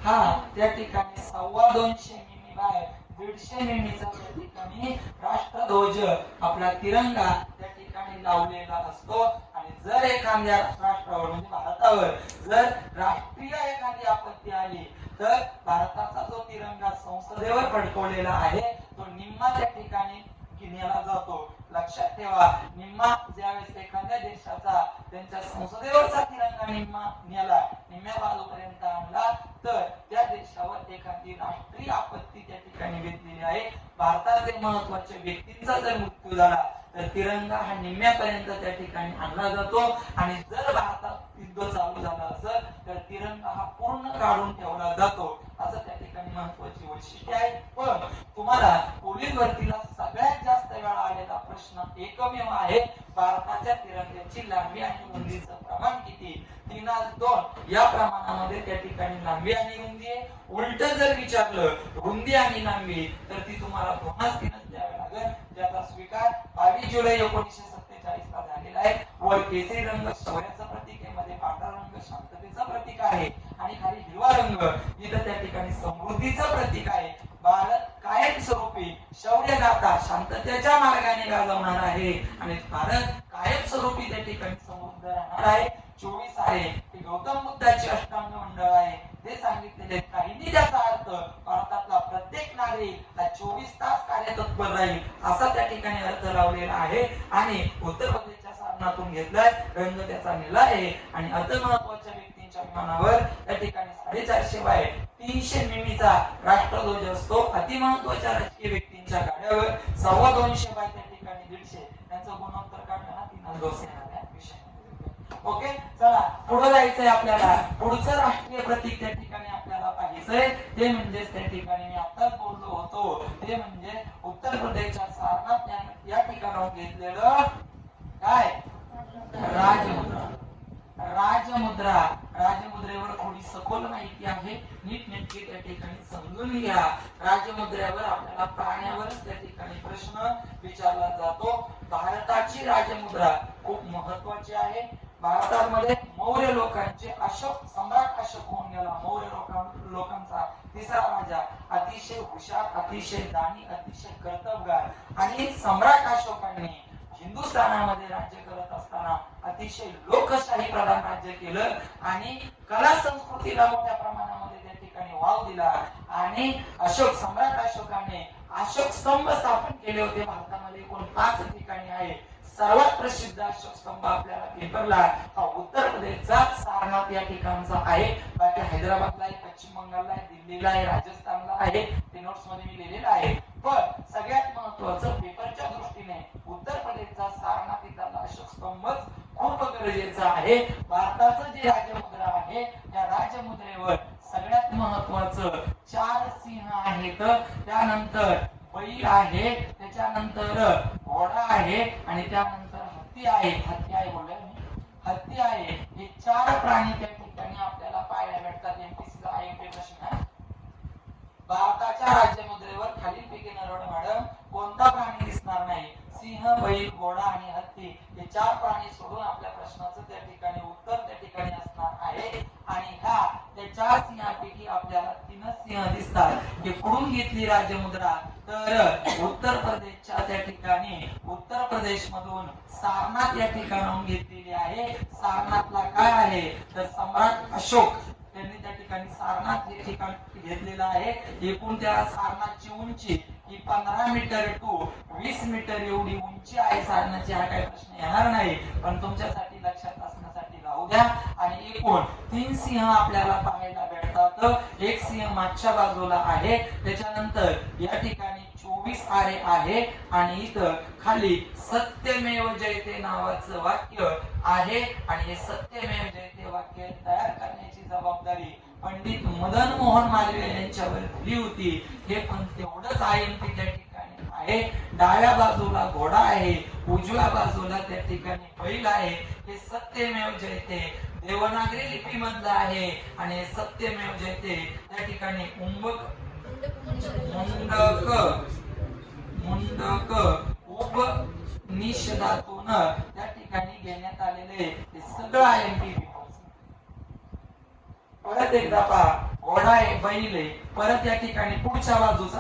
हा त्या ठिकाणी 250 मिमी बाय 150 मिमीचा त्या ठिकाणी राष्ट्रध्वज आपला तिरंगा त्या ठिकाणी लावलेला असतो. आणि जर एखाद्या राष्ट्रावर म्हणजे भारतावर जर राष्ट्रीय एखादी आपत्ती आली तर भारताचा जो तिरंगा संसदेवर फडकवलेला आहे तो निम्मा त्या ठिकाणी नेला जातो. लक्षात ठेवा, निम्मा ज्यावेळेस एखाद्या देशाचा त्यांच्या संसदेवरचा तिरंगा निम्मा नेला, निम्म्या बाजूपर्यंत आणला तर त्या देशावर एखादी राष्ट्रीय आपत्ती त्या ठिकाणी घेतलेली आहे. भारतातील महत्त्वाच्या व्यक्तींचा जर मृत्यू झाला तर तिरंगा हा निम्म्यापर्यंत त्या ठिकाणी आणला जातो. आणि जर भारतात युद्ध चालू झालं असेल तर तिरंगा हा पूर्ण काढून ठेवला जातो. असं त्या ठिकाणी महत्त्वाची वैशिष्ट्य आहे. पण तुम्हाला पोलीस भरतीला सगळ्यात जास्त वेळा आलेला प्रश्न एकमेव आहे, भारताच्या तिरंग्याची लांबी आणि रुंदीचं प्रमाण किती? 3:2 या प्रमाणामध्ये त्या ठिकाणी लांबी आणि रुंदी आहे. उलट जर विचारलं रुंदी आणि लांबी तर ती तुम्हाला 2:3 द्यावी लागेल, ज्याचा स्वीकार 22 जुलै 1947 ला झालेला आहे. वर केसरी रंग शौर्याचं प्रतीक आहे, मध्ये पांढरा रंग शांततेचं प्रतीक आहे आणि खाली हिरवा रंग इथं त्या ठिकाणी समृद्धीचं प्रतीक आहे. भारत कायम स्वरूपी शौर्य गाथा शांततेच्या मार्गाने गाजवणार आहे आणि भारत कायम स्वरूपी त्या ठिकाणी समृद्ध राहणार आहे. 24 आहे हे गौतम बुद्धाचे अष्टांग मंडळ आहे, ते सांगितलेले काहींनी त्याचा अर्थ भारतातला प्रत्येक नागरिक 24 तास कार्यतत्पर राहील असा त्या ठिकाणी अर्थ लावलेला आहे. आणि उत्तर प्रदेशच्या साधनातून घेतलाय, रंग त्याचा निळा आहे. आणि अति महत्वाच्या व्यक्तींच्या विमानावर त्या ठिकाणी 450 बाय 300 मिमीचा राष्ट्रध्वज असतो. अति महत्वाच्या राजकीय व्यक्तींच्या गाड्यावर 250 बाय त्या ठिकाणी 150 यांचं गुणोत्तर काढलं ना 3:2 येणाऱ्या विषय. ओके, चला पुढे जायचंय आपल्याला. पुढचं राष्ट्रीय प्रतीक त्या ठिकाणी आपल्याला पाहिजे ते म्हणजे त्या ठिकाणी मी आताच बोललो होतो ते म्हणजे उत्तर प्रदेशच्या सारनाथ या ठिकाणाहून घेतलेलं काय राजमुद्रा. राजमुद्रा, राजमुद्रेवर थोडी सखोल माहिती आहे, नीट नेटकी त्या ठिकाणी समजून घ्या. राजमुद्रेवर आपल्याला प्राण्यावरच त्या ठिकाणी प्रश्न विचारला जातो. भारताची राजमुद्रा खूप महत्वाची आहे. भारतामध्ये मौर्य लोकांचे अशोक सम्राट अशोक होऊन गेला. मौर्य लोकांचा तिसरा राजा, अतिशय हुशार, अतिशय दानी, अतिशय कर्तबगार. आणि सम्राट अशोकांनी हिंदुस्थानामध्ये राज्य करत असताना अतिशय लोकशाही प्रधान राज्य केलं आणि कला संस्कृतीला मोठ्या प्रमाणामध्ये त्या ठिकाणी वाव दिला. आणि सम्राट अशोकाने अशोक स्तंभ स्थापन केले होते. भारतामध्ये एकूण 5 ठिकाणी आहे. सर्वात प्रसिद्ध अशोक स्तंभ आपल्याला पेपरला हा उत्तर प्रदेशचा सारनाथ या ठिकाणचा आहे. बाकी हैदराबादला आहे, पश्चिम बंगालला आहे, दिल्लीला आहे, राजस्थानला आहे. ते नोट्स मध्ये मी लिहिलेलं आहे. पण सगळ्यात महत्त्वाचं पेपरच्या दृष्टीने उत्तर प्रदेशचा सारनाथ इथला अशोक स्तंभच खूप गरजेचा आहे. भारताचं जे राजमुद्रा आहे त्या राजमुद्रेवर सगळ्यात महत्त्वाचं 4 सिंह आहेत, त्यानंतर बैल आहे, त्याच्यानंतर घोडा आहे आणि त्यानंतर हत्ती आहे. हत्ती आहे बोलले मी, हत्ती आहे. हे 4 प्राणी त्या ठिकाणी आपल्याला पाहायला भेटतात. एमपीसीचा हा एक प्रश्न आहे. भारताच्या राज्यमुद्रेवर खालीलपैकी नरवणे मॅडम कोणता प्राणी दिसणार नाही? सिंह, बैल, घोडा आणि हत्ती हे 4 प्राणी सोडून आपल्या प्रश्नाचं त्या ठिकाणी उत्तर त्या ठिकाणी असणार आहे. आणि ह्या त्या 4 सिंहापैकी आपल्याला 3 सिंह दिसतात. हे कुठून घेतली राजमुद्रा? तर उत्तर प्रदेशच्या त्या ठिकाणी उत्तर प्रदेश मधून सारनाथ या ठिकाणाहून घेतलेली आहे. सारनाथला काय आहे तर सम्राट अशोक त्यांनी त्या ठिकाणी सारनाथ हे ठिकाण घेतलेलं आहे. एकूण त्या सारनाथची उंची ही 15 मीटर टू 20 मीटर एवढी उंची आहे सारनाथची. हा काही प्रश्न येणार नाही पण तुमच्यासाठी लक्षात असण्यासाठी लावू द्या. आणि एकूण 3 सिंह आपल्याला पाहायला भेटतात. एक सिंह मागच्या बाजूला आहे. त्याच्यानंतर या ठिकाणी 24 आरे आहे आणि इथं खाली सत्यमेव जयते नावाचं वाक्य आहे. आणि हे सत्यमेव जयते वाक्य तयार करण्याची जबाबदारी पंडित मदन मोहन मालवीय यांच्यावर दिली होती. हे पण तेवढंच IMP त्या ठिकाणी आहे. आहे. डाव्या बाजूला घोडा आहे, उजव्या बाजूला त्या ठिकाणी बैल आहे. हे सत्यमेव जयते देवनागरी लिपी मधलं आहे आणि हे सत्यमेव जयते त्या ठिकाणी मुंडक उपनिषदातून त्या ठिकाणी घेण्यात आलेले हे सगळं IMP. परत एकदा पहा, घोडा आहे, बैल आहे, परत या ठिकाणी पुढच्या बाजूचा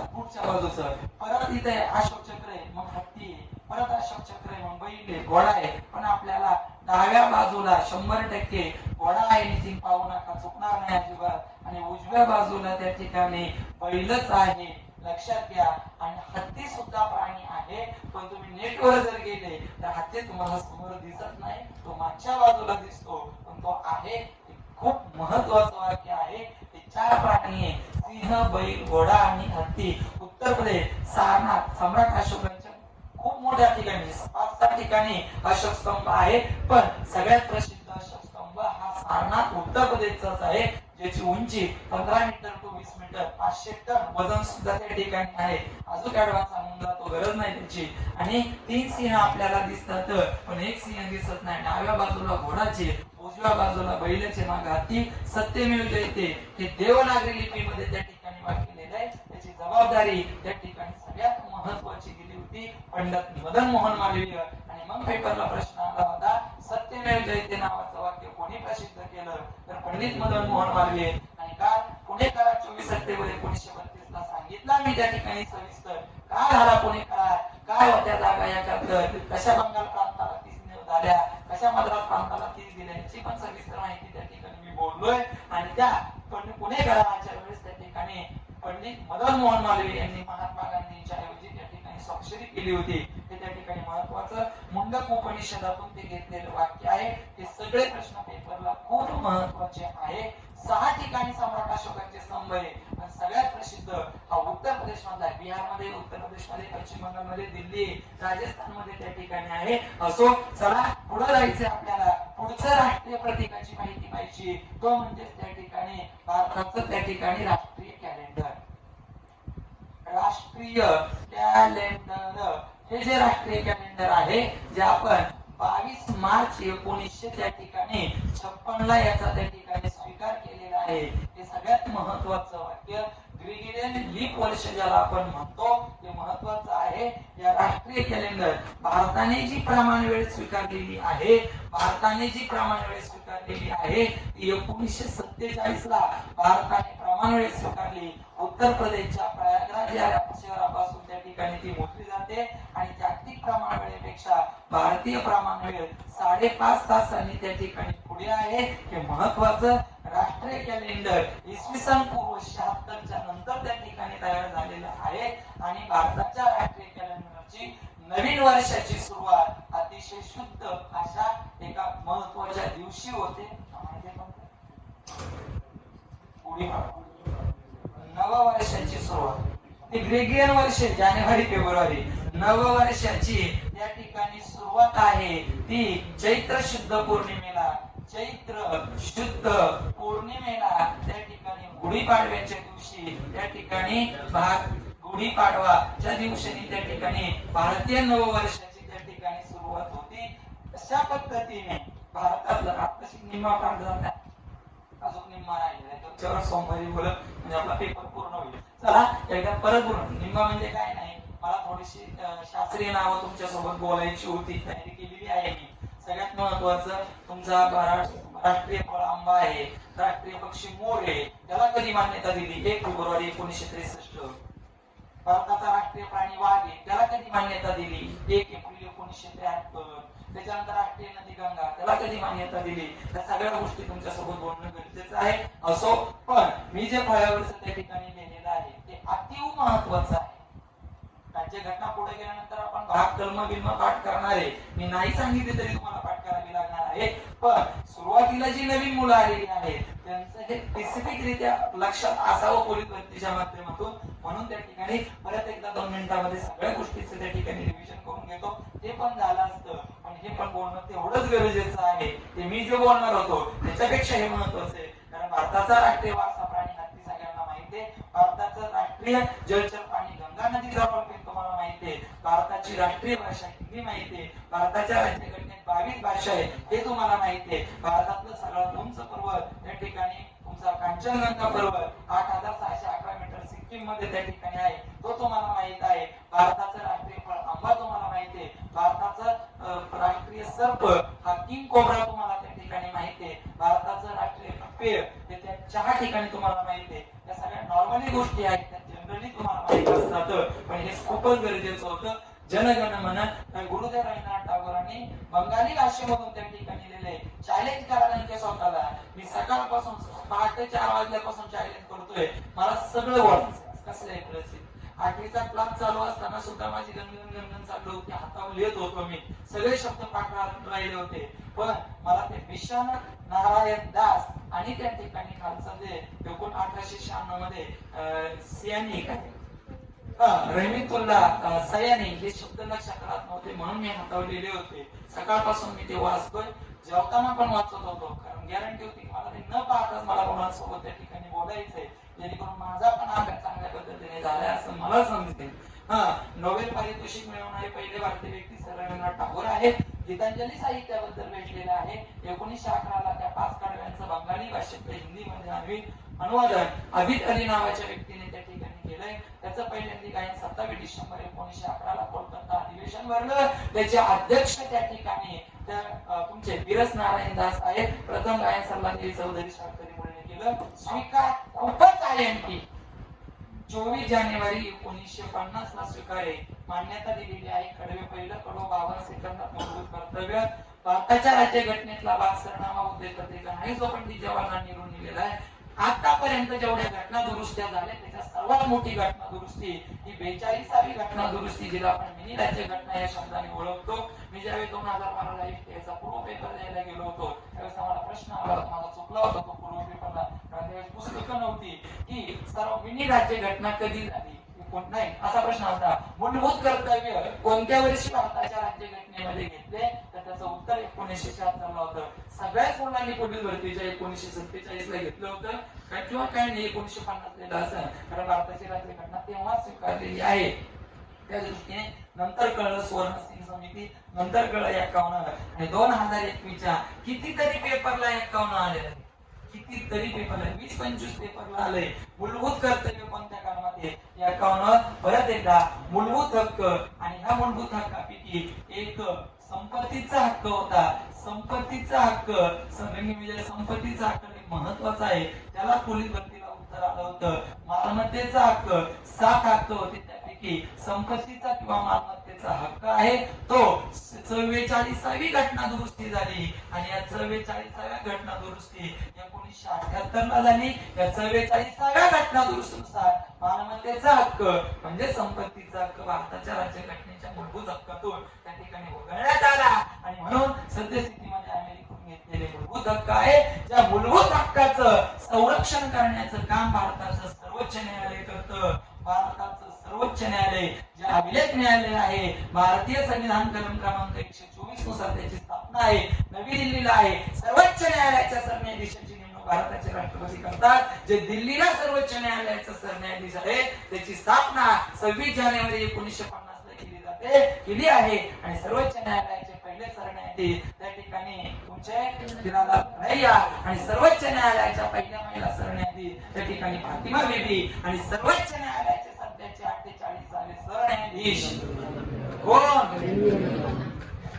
परत इथे अशोक चक्र आहे, मग हत्ती आहे, परत अशोक चक्र आहे, मग बैल आहे, घोडा आहे. पण आपल्याला डाव्या बाजूला 100% घोडा आहे, नितीन पाहू नका, चुकणार नाही अजिबात. आणि उजव्या बाजूला त्या ठिकाणी बैलच आहे, लक्षात घ्या. आणि हत्ती सुद्धा प्राणी आहे, पण तुम्ही नेटवर जर गेले तर हत्ती तुम्हाला समोर दिसत नाही, तो मागच्या बाजूला दिसतो, पण तो आहे. खूप महत्वाचं वाक्य आहे. ते 4 प्राणी आहे, सिंह, बैल, घोडा आणि हत्ती. उत्तर प्रदेश सारनाथ सम्राट अशोकांच्या खूप मोठ्या ठिकाणी 5-6 ठिकाणी अशोक स्तंभ आहे, पण सगळ्यात प्रसिद्ध अशोक स्तंभ हा सारनाथ उत्तर प्रदेशचाच आहे, ज्याची उंची 15 मीटर to 20 मीटर, 500 टन वजन सुद्धा त्या ठिकाणी आहे. अजून ऍडव्हान्स सांगून जातो, गरज नाही त्याची. आणि 3 सिंह आपल्याला दिसतात, पण एक सिंह दिसत नाही. डाव्या बाजूला घोडाचे, उजव्या बाजूला बैलाचे, मागे हत्ती. सत्यमेव जयते हे देवनागरी लिपीमध्ये त्या ठिकाणी वाक्य लिहिलं आहे. त्याची जबाबदारी त्या ठिकाणी सगळ्यात महत्वाची दिली होती पंडित मदन मोहन मालवीय. आणि मग पेपरला प्रश्न आला होता, सत्यमेव जयते नावाचं वाक्य कोणी प्रसिद्ध केलं, तर पंडित मदन मोहन मालवीय. आणि का पुणे करार 24 सप्टेंबर 1932 ला सांगितला मी त्या ठिकाणी सविस्तर. काय झाला पुणे करार, काय होत्या जागा याच्यात, कशा बंगाल प्रांताला 30 झाल्या, कशा मद्रास प्रांताला 30 दिल्या, याची पण सविस्तर माहिती त्या ठिकाणी मी बोललोय. आणि त्या पुणे कराराच्या वेळेस त्या ठिकाणी पंडित मदन मोहन मालवीय यांनी महात्मा गांधींच्या ऐवजी त्या ठिकाणी स्वाक्षरी केली होती. हे त्या ठिकाणी महत्वाचं मुंडक उपनिषदातून ते घेतलेलं वाक्य आहे. हे सगळे प्रश्न पेपरला खूप महत्वाचे आहे. 6 ठिकाणी सम्राट अशोकांचे स्तंभ आहे, पण सगळ्यात प्रसिद्ध हा उत्तर प्रदेश मधला, बिहारमध्ये, उत्तर प्रदेशमध्ये, पश्चिम बंगालमध्ये, दिल्ली, राजस्थानमध्ये त्या ठिकाणी आहे. असो, चला पुढे जायचंय आपल्याला. पुढचं राष्ट्रीय प्रतीकाची माहिती पाहिजे, तो म्हणजे त्या ठिकाणी भारताचं त्या ठिकाणी राष्ट्रीय कॅलेंडर. राष्ट्रीय कॅलेंडर हे जे राष्ट्रीय कॅलेंडर आहे, जे आपण 22 मार्च 1900 त्या ठिकाणी 56 ला याचा त्या ठिकाणी स्वीकार केलेला आहे. हे सगळ्यात महत्वाचं वाक्य. ग्रेगोरियन लीप वर्ष ज्याला आपण म्हणतो ते महत्वाचं आहे. या राष्ट्रीय कॅलेंडर भारताने जी प्रमाण वेळ स्वीकारलेली आहे, ती 1947 ला भारताने प्रमाण वेळ स्वीकारली. उत्तर प्रदेशच्या प्रयागराज या शहरापासून त्या ठिकाणी ती मोजली जाते. आणि जागतिक प्रमाण वेळेपेक्षा भारतीय प्रमाण वेळ 5.5 तासांनी त्या ठिकाणी पुढे आहे. हे महत्वाचं. राष्ट्रीय कॅलेंडर इसवी सन पूर्व 76 च्या नंतर त्या ठिकाणी तयार झालेलं आहे. आणि भारताच्या राष्ट्रीय कॅलेंडरची नवीन वर्षाची सुरुवात अतिशय शुद्ध अशा एका महत्वाच्या दिवशी होते. नववर्षाची सुरुवात, ती ग्रेगोरियन वर्ष जानेवारी फेब्रुवारी, नववर्षाची त्या ठिकाणी सुरुवात आहे ती चैत्र शुद्ध पौर्णिमेला. त्या ठिकाणी गुढीपाडव्याच्या दिवशी त्या ठिकाणी गुढीपाडवाच्या दिवशी त्या ठिकाणी भारतीय नववर्षाची त्या ठिकाणी सुरुवात होती. अशा पद्धतीने भारतातलं आत्ताशी निम्मा पाठ झाला, अजून निम्मा राहिलेला आहे. त्याच्यावर सोमवारी बोलत म्हणजे आपला पेपर पूर्ण होईल. चला एकदा परत बोलू. निम्मा म्हणजे काय नाही, मला थोडीशी शास्त्रीय नावं तुमच्या सोबत बोलायची होती, तयारी केलेली आहे मी. सगळ्यात महत्वाचं तुमचा राष्ट्रीय फळ आंबा आहे, राष्ट्रीय पक्षी मोर आहे. त्याला कधी मान्यता दिली? 1 फेब्रुवारी 1963. भारताचा राष्ट्रीय प्राणी वाघ आहे, त्याला कधी मान्यता दिली? 1 एप्रिल 1973. त्याच्यानंतर राष्ट्रीय नदी गंगा, त्याला कधी मान्यता दिली? त्या सगळ्या गोष्टी तुमच्या सोबत बोलणं गरजेचं आहे. असो, पण मी जे फळावरचं त्या ठिकाणी लिहिलेलं आहे ते अतिव महत्वाचं आहे. राज्य घटना पुढे गेल्यानंतर आपण भाग कलम पाठ करणार आहे. मी नाही सांगितले तरी तुम्हाला पाठ करावी लागणार आहे. पण सुरुवातीला जी नवीन मुलं आलेली आहेत त्यांचं हे स्पेसिफिक रित्या लक्षात असावं पोलीस भरतीच्या माध्यमातून. म्हणून त्या ठिकाणी परत एकदा 2 मिनिटांमध्ये सगळ्या गोष्टीचं त्या ठिकाणी रिव्हिजन करून घेतो. ते पण झालं असतं, पण हे पण बोलणं तेवढंच गरजेचं आहे. ते मी जे बोलणार होतो त्याच्यापेक्षा हे महत्वाचं आहे. कारण भारताचा राष्ट्रीय वारसा प्राणी हत्ती सगळ्यांना माहिती आहे. भारताचं राष्ट्रीय जलचर प्राणी गंगा नदी जवळ तुम्हाला माहिती आहे. भारताची राष्ट्रीय भाषा हिंदी माहिती आहे, भारताच्या राज्यघटनेत 22 भाषा आहे हे तुम्हाला माहिती आहे, भारतातलं सगळ्यात उंच पर्वत या ठिकाणी तुमचा कांचनजंगा पर्वत 8611 मीटर सिक्कीम मध्ये त्या ठिकाणी आहे तो तुम्हाला माहित आहे, भारताचं राष्ट्रीय फळ आंबा तुम्हाला माहिती आहे, भारताचं राष्ट्रीय सर्प हा किंग कोब्रा तुम्हाला त्या ठिकाणी माहिती आहे, भारताचं राष्ट्रीय पेय हे त्या 4 ठिकाणी तुम्हाला माहिती आहे. या सगळ्या नॉर्मली गोष्टी आहेत त्या जनरली तुम्हाला माहिती असतात, पण हे खूपच गरजेचं होतं. जनगण मन गुरुदेव रवींद्रनाथ टागोरांनी बंगाली भाषेमधून त्या ठिकाणी लिहिले, चॅलेंज करा त्यांच्या स्वतःला. मी सकाळपासून पहाटे 4 वाजल्यापासून चॅलेंज करतोय, मला सगळं बोलायचं कसल्याही परिस्थितीत. 8वीचा क्लास चालू असताना सुद्धा माझी गणगण चालू होती, हातावर लिहित होतो मी, सगळे शब्द पाठ राहिले होते, पण मला ते विशाल नारायण दास आणि त्या ठिकाणी खालचं ते 1896 मध्ये सियानी रहमतुल्लाह सयानी हे शब्द लक्षात राहत नव्हते म्हणून मी हातावर लिहिले होते. सकाळपासून मी ते वाचतोय, जेवताना पण वाचत होतो, कारण गॅरंटी होती की मला ते न पाहताच मला कोणासोबत त्या ठिकाणी बोलायचंय, जेणेकरून माझा पण अभ्यास चांगल्या पद्धतीने झालाय असं मला समजते. नोबेल पारितोषिक मिळवणारे पहिले भारतीय व्यक्ती सर रवींद्रनाथ टागोर आहेत. गीतांजली साहित्याबद्दल भेटलेलं आहे. 1911 ला त्या 5 कडव्यांचं बंगाली भाषेतलं हिंदीमध्ये अनुवादन अबिद अली नावाच्या व्यक्तीने त्या ठिकाणी केलंय. त्याचं पहिल्यांदा गायन 27 डिसेंबर 1911 ला कोलकाता अधिवेशन भरलं. त्याचे अध्यक्ष त्या ठिकाणी तुमचे विरस नारायण दास आहेत. प्रथम गायन सल्लागिरी चौधरी शास्त्री मुळे केलं. स्वीकार खूपच IMP 24 जानेवारी 1950 ला स्वीकारे मान्यता दिलेली आहे. कडवे पहिलं कडव 52 सेकंदात मूलभूत कर्तव्य. भारताच्या राज्यघटनेतला भाग सरनामा उल्लेख पत्रिका नाही जो पंडित जवाहरलाल नेहरूंनी लिहिलेला आहे. आतापर्यंत जेवढ्या घटना दुरुस्त्या झाल्या त्याच्या सर्वात मोठी घटना दुरुस्ती ही 42वी घटना दुरुस्ती, जिला आपण मिनी राज्य घटना या शब्दाने ओळखतो. मी ज्यावेळी 2012 ला याचा पूर्व पेपर द्यायला गेलो होतो त्यावेळेस आम्हाला प्रश्न आला होता, माझा चुकला होता तो पूर्व पेपरला, त्यावेळेस पुस्तकं नव्हती की सर्व मिनी राज्य घटना कधी झाली नाही असा प्रश्न होता. मूलभूत कर्तव्य कोणत्या वर्षी भारताच्या राज्यघटनेमध्ये घेतले तर त्याचं उत्तर 1976 ला होतं. सगळ्याच मुलांनी पोलीस भरतीच्या 1947 ला घेतलं होतं काय किंवा काय नाही 1950 ला असं, कारण भारताची राज्यघटना तेव्हा स्वीकारलेली आहे. त्या दृष्टीने नंतर कळलं सुवर्ण सिंग समिती, नंतर कळलं 51 आणि 2021च्या कितीतरी पेपरला 51 आले, कितीतरी पेपरला 20-25 पेपरला आले. मूलभूत कर्तव्य कोणत्या काळात आहे 51. परत एकदा मूलभूत हक्क, आणि ह्या मूलभूत हक्कापैकी एक संपत्तीचा हक्क होता. संपत्तीचा हक्क म्हणजे संपत्तीचा हक्क एक महत्वाचा आहे, त्याला पोलीस भरतीला उत्तर आलं होतं. मालमत्तेचा हक्क 7 हक्क होते, त्यापैकी संपत्तीचा किंवा मालमत्तेचा हक्क आहे तो 44वी घटना दुरुस्ती झाली आणि या 44व्या घटना दुरुस्ती 1978 ला झाली. या 44व्या घटना दुरुस्तीनुसार मालमत्तेचा हक्क म्हणजे संपत्तीचा हक्क भारताच्या राज्यघटनेच्या मूलभूत हक्कातून त्या ठिकाणी वगळण्यात आला आणि म्हणून सद्यस्थितीमध्ये अमेरिकेकडून घेतलेले मूलभूत हक्क आहे. ज्या मूलभूत हक्काचं संरक्षण करण्याचं काम भारताचं सर्वोच्च न्यायालय करतं. भारताचं सर्वोच्च न्यायालय जे अभिलेख न्यायालय आहे, भारतीय संविधान कलम क्रमांक 124 नुसार त्याची स्थापना आहे, नवी दिल्लीला आहे. सर्वोच्च न्यायालयाच्या सरन्यायाधीशाची नेमणूक भारताचे राष्ट्रपती करतात. जे दिल्लीला सर्वोच्च न्यायालयाचा सरन्यायाधीश आहे त्याची स्थापना 26 जानेवारी 1950 ला केली आहे आणि सर्वोच्च न्यायालयाचे पहिले सरन्यायाधीश त्या ठिकाणी तुमचे दिनानाथ कन्हैया आणि सर्वोच्च न्यायालयाच्या पहिल्या महिला सरन्यायाधीश त्या ठिकाणी फातिमा बीबी आणि सर्वोच्च न्यायालयाचे सध्याचे 48 सरन्यायाधीश कोण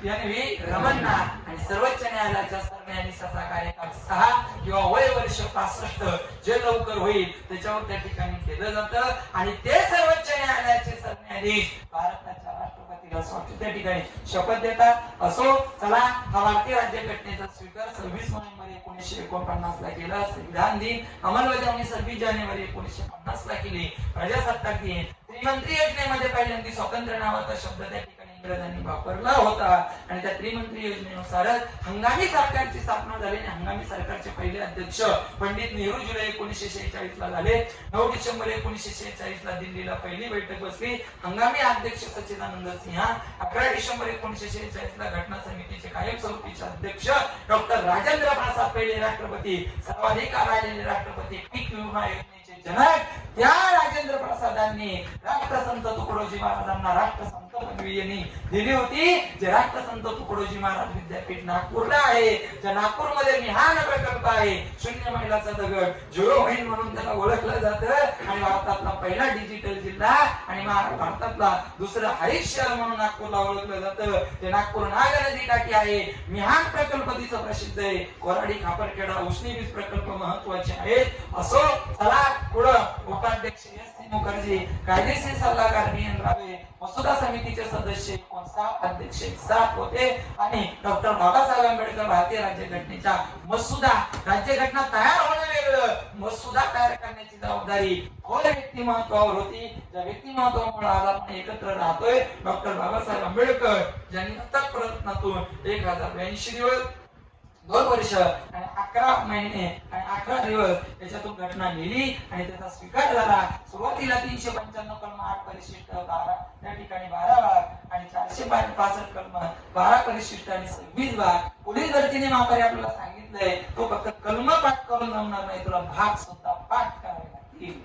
याने रमन्ना आणि सर्वोच्च न्यायालयाच्या सरन्यायाधीशाचा कार्यकाळ 6 किंवा वय वर्ष 65 जे लवकर होईल त्याच्यावर त्या ठिकाणी केलं जातं आणि ते सर्वोच्च न्यायालयाचे सरन्यायाधीश भारताच्या राष्ट्रपतीला त्या ठिकाणी शपथ देतात. असो चला, हा भारतीय राज्यघटनेचा स्वीकार 26 नोव्हेंबर 1949 ला केला. संविधान दिन अंमलबजावणी 26 जानेवारी 1950 ला केली. प्रजासत्ताक दिन त्रिमंत्री योजनेमध्ये पहिल्यांदा स्वातंत्र्य नावाचा शब्द त्या ठिकाणी इंग्रजांनी वापरला होता आणि त्या त्रिमंत्री योजनेनुसारच हंगामी सरकारची स्थापना झाली आणि हंगामी सरकारचे पहिले अध्यक्ष पंडित नेहरू जुलै 1946 ला झाले. 9 डिसेंबर 1946 ला दिल्लीला पहिली बैठक बसली. हंगामी अध्यक्ष सच्चिदानंद सिन्हा. 11 डिसेंबर 1946 ला घटना समितीचे कायम स्वरूपीचे अध्यक्ष डॉक्टर राजेंद्र प्रसाद पहिले राष्ट्रपती, सर्वाधिकार राहिलेले राष्ट्रपती, पीक विमा योजनेचे जनक त्या राजेंद्र प्रसादांनी राष्ट्रसंत तुकडोजी महाराजांना राष्ट्रसंत पदवी यांनी दिली होती. जे राष्ट्रसंत तुकडोजी महाराज विद्यापीठ नागपूरला आहे, ज्या नागपूरमध्ये मिहान प्रकल्प आहे, शून्य मैलाचा दगड, 0 मैल म्हणून त्याला ओळखलं जातं आणि भारतातला पहिला डिजिटल जिल्हा आणि भारतातला दुसरा हरित शहर म्हणून नागपूरला ओळखलं जातं. ते नागपूर नाग नदी काठी आहे. मिहान प्रकल्प तिचं प्रसिद्ध आहे. कोराडी खापरखेडा उष्णी वीज प्रकल्प महत्वाचे आहेत. असो, चला पुढं. उपाध्यक्ष एस सी मुखर्जी, कायदेशीर सल्लागार बी एन रावे, मसुदा समितीचे सदस्य 7 अध्यक्ष 7 होते आणि डॉक्टर बाबासाहेब आंबेडकर भारतीय राज्यघटनेच्या मसुदा, राज्यघटना तयार होणं वेगळं, मसुदा तयार करण्याची जबाबदारी कोण व्यक्तिमत्वावर होती. ज्या व्यक्तिमत्वामुळे आज आपण एकत्र राहतोय, डॉक्टर बाबासाहेब आंबेडकर, ज्यांनी अथक प्रयत्नातून 1082 दिवस, 2 वर्ष आणि 11 महिने आणि 18 दिवस त्याच्यातून घटना लिहिली आणि त्याचा स्वीकार झाला. सुरुवातीला 395 कलम 8 परिशिष्ट 12 त्या ठिकाणी 12 भाग आणि 465 कलम 12 परिशिष्ट आणि 26 भाग. पोलीस भरतीने महापारी आपल्याला सांगितलंय, तो फक्त कलम पाठ करून जमणार नाही, तुला भाग सुद्धा पाठ करावे लागतील.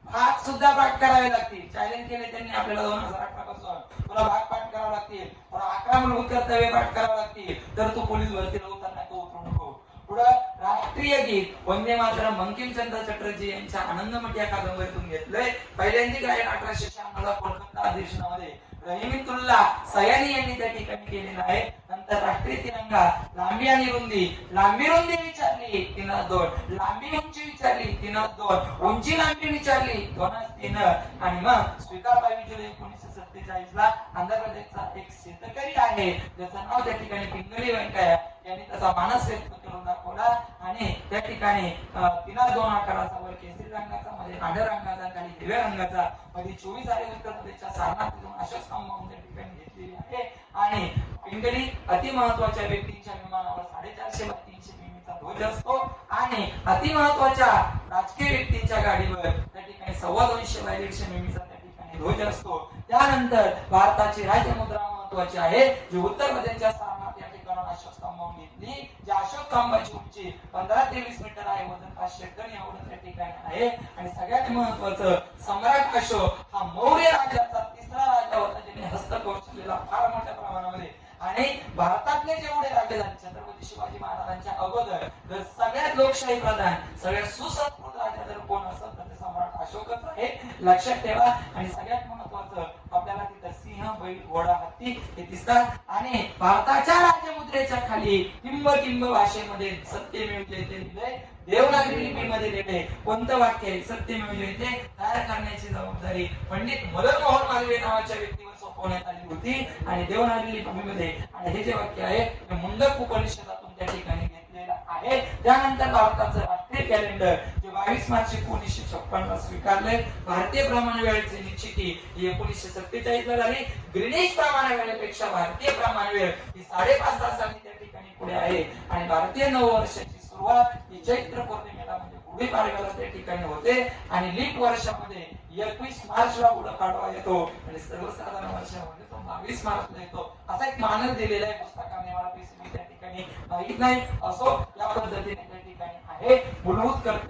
भाग सुद्धा पाठ करावे लागतील. चॅलेंज केले त्यांनी आपल्याला 2018 पासून, तुला भाग पाठ करावे लागतील, तुला 11 मूलभूत कर्तव्य पाठ करावे लागतील, तर तू पोलीस भरतीला उतरणार, तो उतरू नको. पुढे राष्ट्रीय गीत वंदे मातरम बंकिमचंद्र चटर्जी यांच्या आनंदमठ या कादंबरीतून घेतलंय. पहिल्यांदी गायन 1896 ला कोलकाता अधिवेशनामध्ये रहीमतुल्लाह सयानी यांनी त्या ठिकाणी केलेला आहे. नंतर राष्ट्रीय तिरंगा, लांबी आणि रुंदी, लांबी रुंदी विचारली 3-2, लांबी उंची विचारली 3-2, उंची लांबी विचारली 2-3 आणि मग स्वीकार 22 जुलै 1947 ला आंध्र प्रदेशचा एक शेतकरी आहे ज्याचं नाव त्या ठिकाणी पिंगली व्यंकय्या यांनी त्याचा मानस व्यक्त करून दाखवला आणि त्या ठिकाणी 3-2 आकाराचा वर केसरी रंगाचा, मध्ये पांढऱ्या रंगाचा, खाली हिरव्या रंगाचा, मध्ये 24 आले उत्तर प्रदेशच्या सारनाथमधून अशोक स्तंभावरून त्या ठिकाणी घेतलेली आहे. आणि पिंगली अति महत्वाच्या व्यक्तींच्या विमानावर 450 बाय 300 मिमीचा ध्वज असतो आणि अति महत्वाच्या राजकीय व्यक्तींच्या गाडीवर त्या ठिकाणी 250 बाय 150 मिमीचा त्या ठिकाणी ध्वज असतो. त्यानंतर भारताची राजमुद्रा महत्वाची आहे, जी उत्तर प्रदेशच्या सारनाथ या ठिकाणी अशोक स्तंभावरून घेतली. ज्या अशोक स्तंभाची उंची 15 ते 20 मीटर आहे, वजन 500 टन एवढं त्या ठिकाणी आहे. आणि सगळ्यात महत्वाचं, सम्राट अशोक हा मौर्य राज्याचा 3रा राजा होता, ज्याने हस्तकौशल्याला फार मोठ्या प्रमाणामध्ये आणि भारतातले जेवढे राजे झाले छत्रपती शिवाजी महाराजांच्या अगोदर जर सगळ्यात लोकशाही प्रधान, सगळ्यात सुसंस्कृत राजा जर कोण असेल तर ते सम्राट अशोकच आहे, लक्षात ठेवा. आणि सगळ्यात महत्वाचं, आपल्याला तिथं सिंह, बैल, घोडा, हत्ती हे दिसतात. आणि भारताच्या राजमुद्रेच्या खाली टिंब भाषेमध्ये सत्यमेव जयते लिहिलंय, देवनागरी लिपीमध्ये लिहिले. कोणतं वाक्य आहे? सत्यमेव जयते. तयार करण्याची जबाबदारी पंडित मदन मोहन मालवीय नावाच्या व्यक्तीवर सोपवण्यात आली होती आणि देवनागरी लिपीमध्ये. आणि हे जे वाक्य आहे ते मुंडक उपनिषदातून त्या ठिकाणी घेतलेलं आहे. त्यानंतर भारताचं राष्ट्रीय कॅलेंडर जे 22 मार्च 1956 ला स्वीकारले. भारतीय प्रमाण वेळेची निश्चिती 1947 ला झाली. ग्रीनिश प्रमाण वेळेपेक्षा भारतीय प्रमाण वेळ ही 5.5 तासांनी त्या ठिकाणी पुढे आहे. आणि भारतीय नववर्षाची सुरुवात ही चैत्र पौर्णिमेला म्हणजे गुढीपाडव्याला त्या ठिकाणी होते. आणि लीप वर्षामध्ये 21 मार्चला गुढीपाडवा येतो आणि सर्वसाधारण वर्षामध्ये तो 22 मार्चला येतो. असा एक मानक दिलेला आहे पुस्तकाने, मला पीसीबी त्या ठिकाणी माहित नाही. असो, या पद्धतीने त्या ठिकाणी आहे. मूलभूत कर्तव्य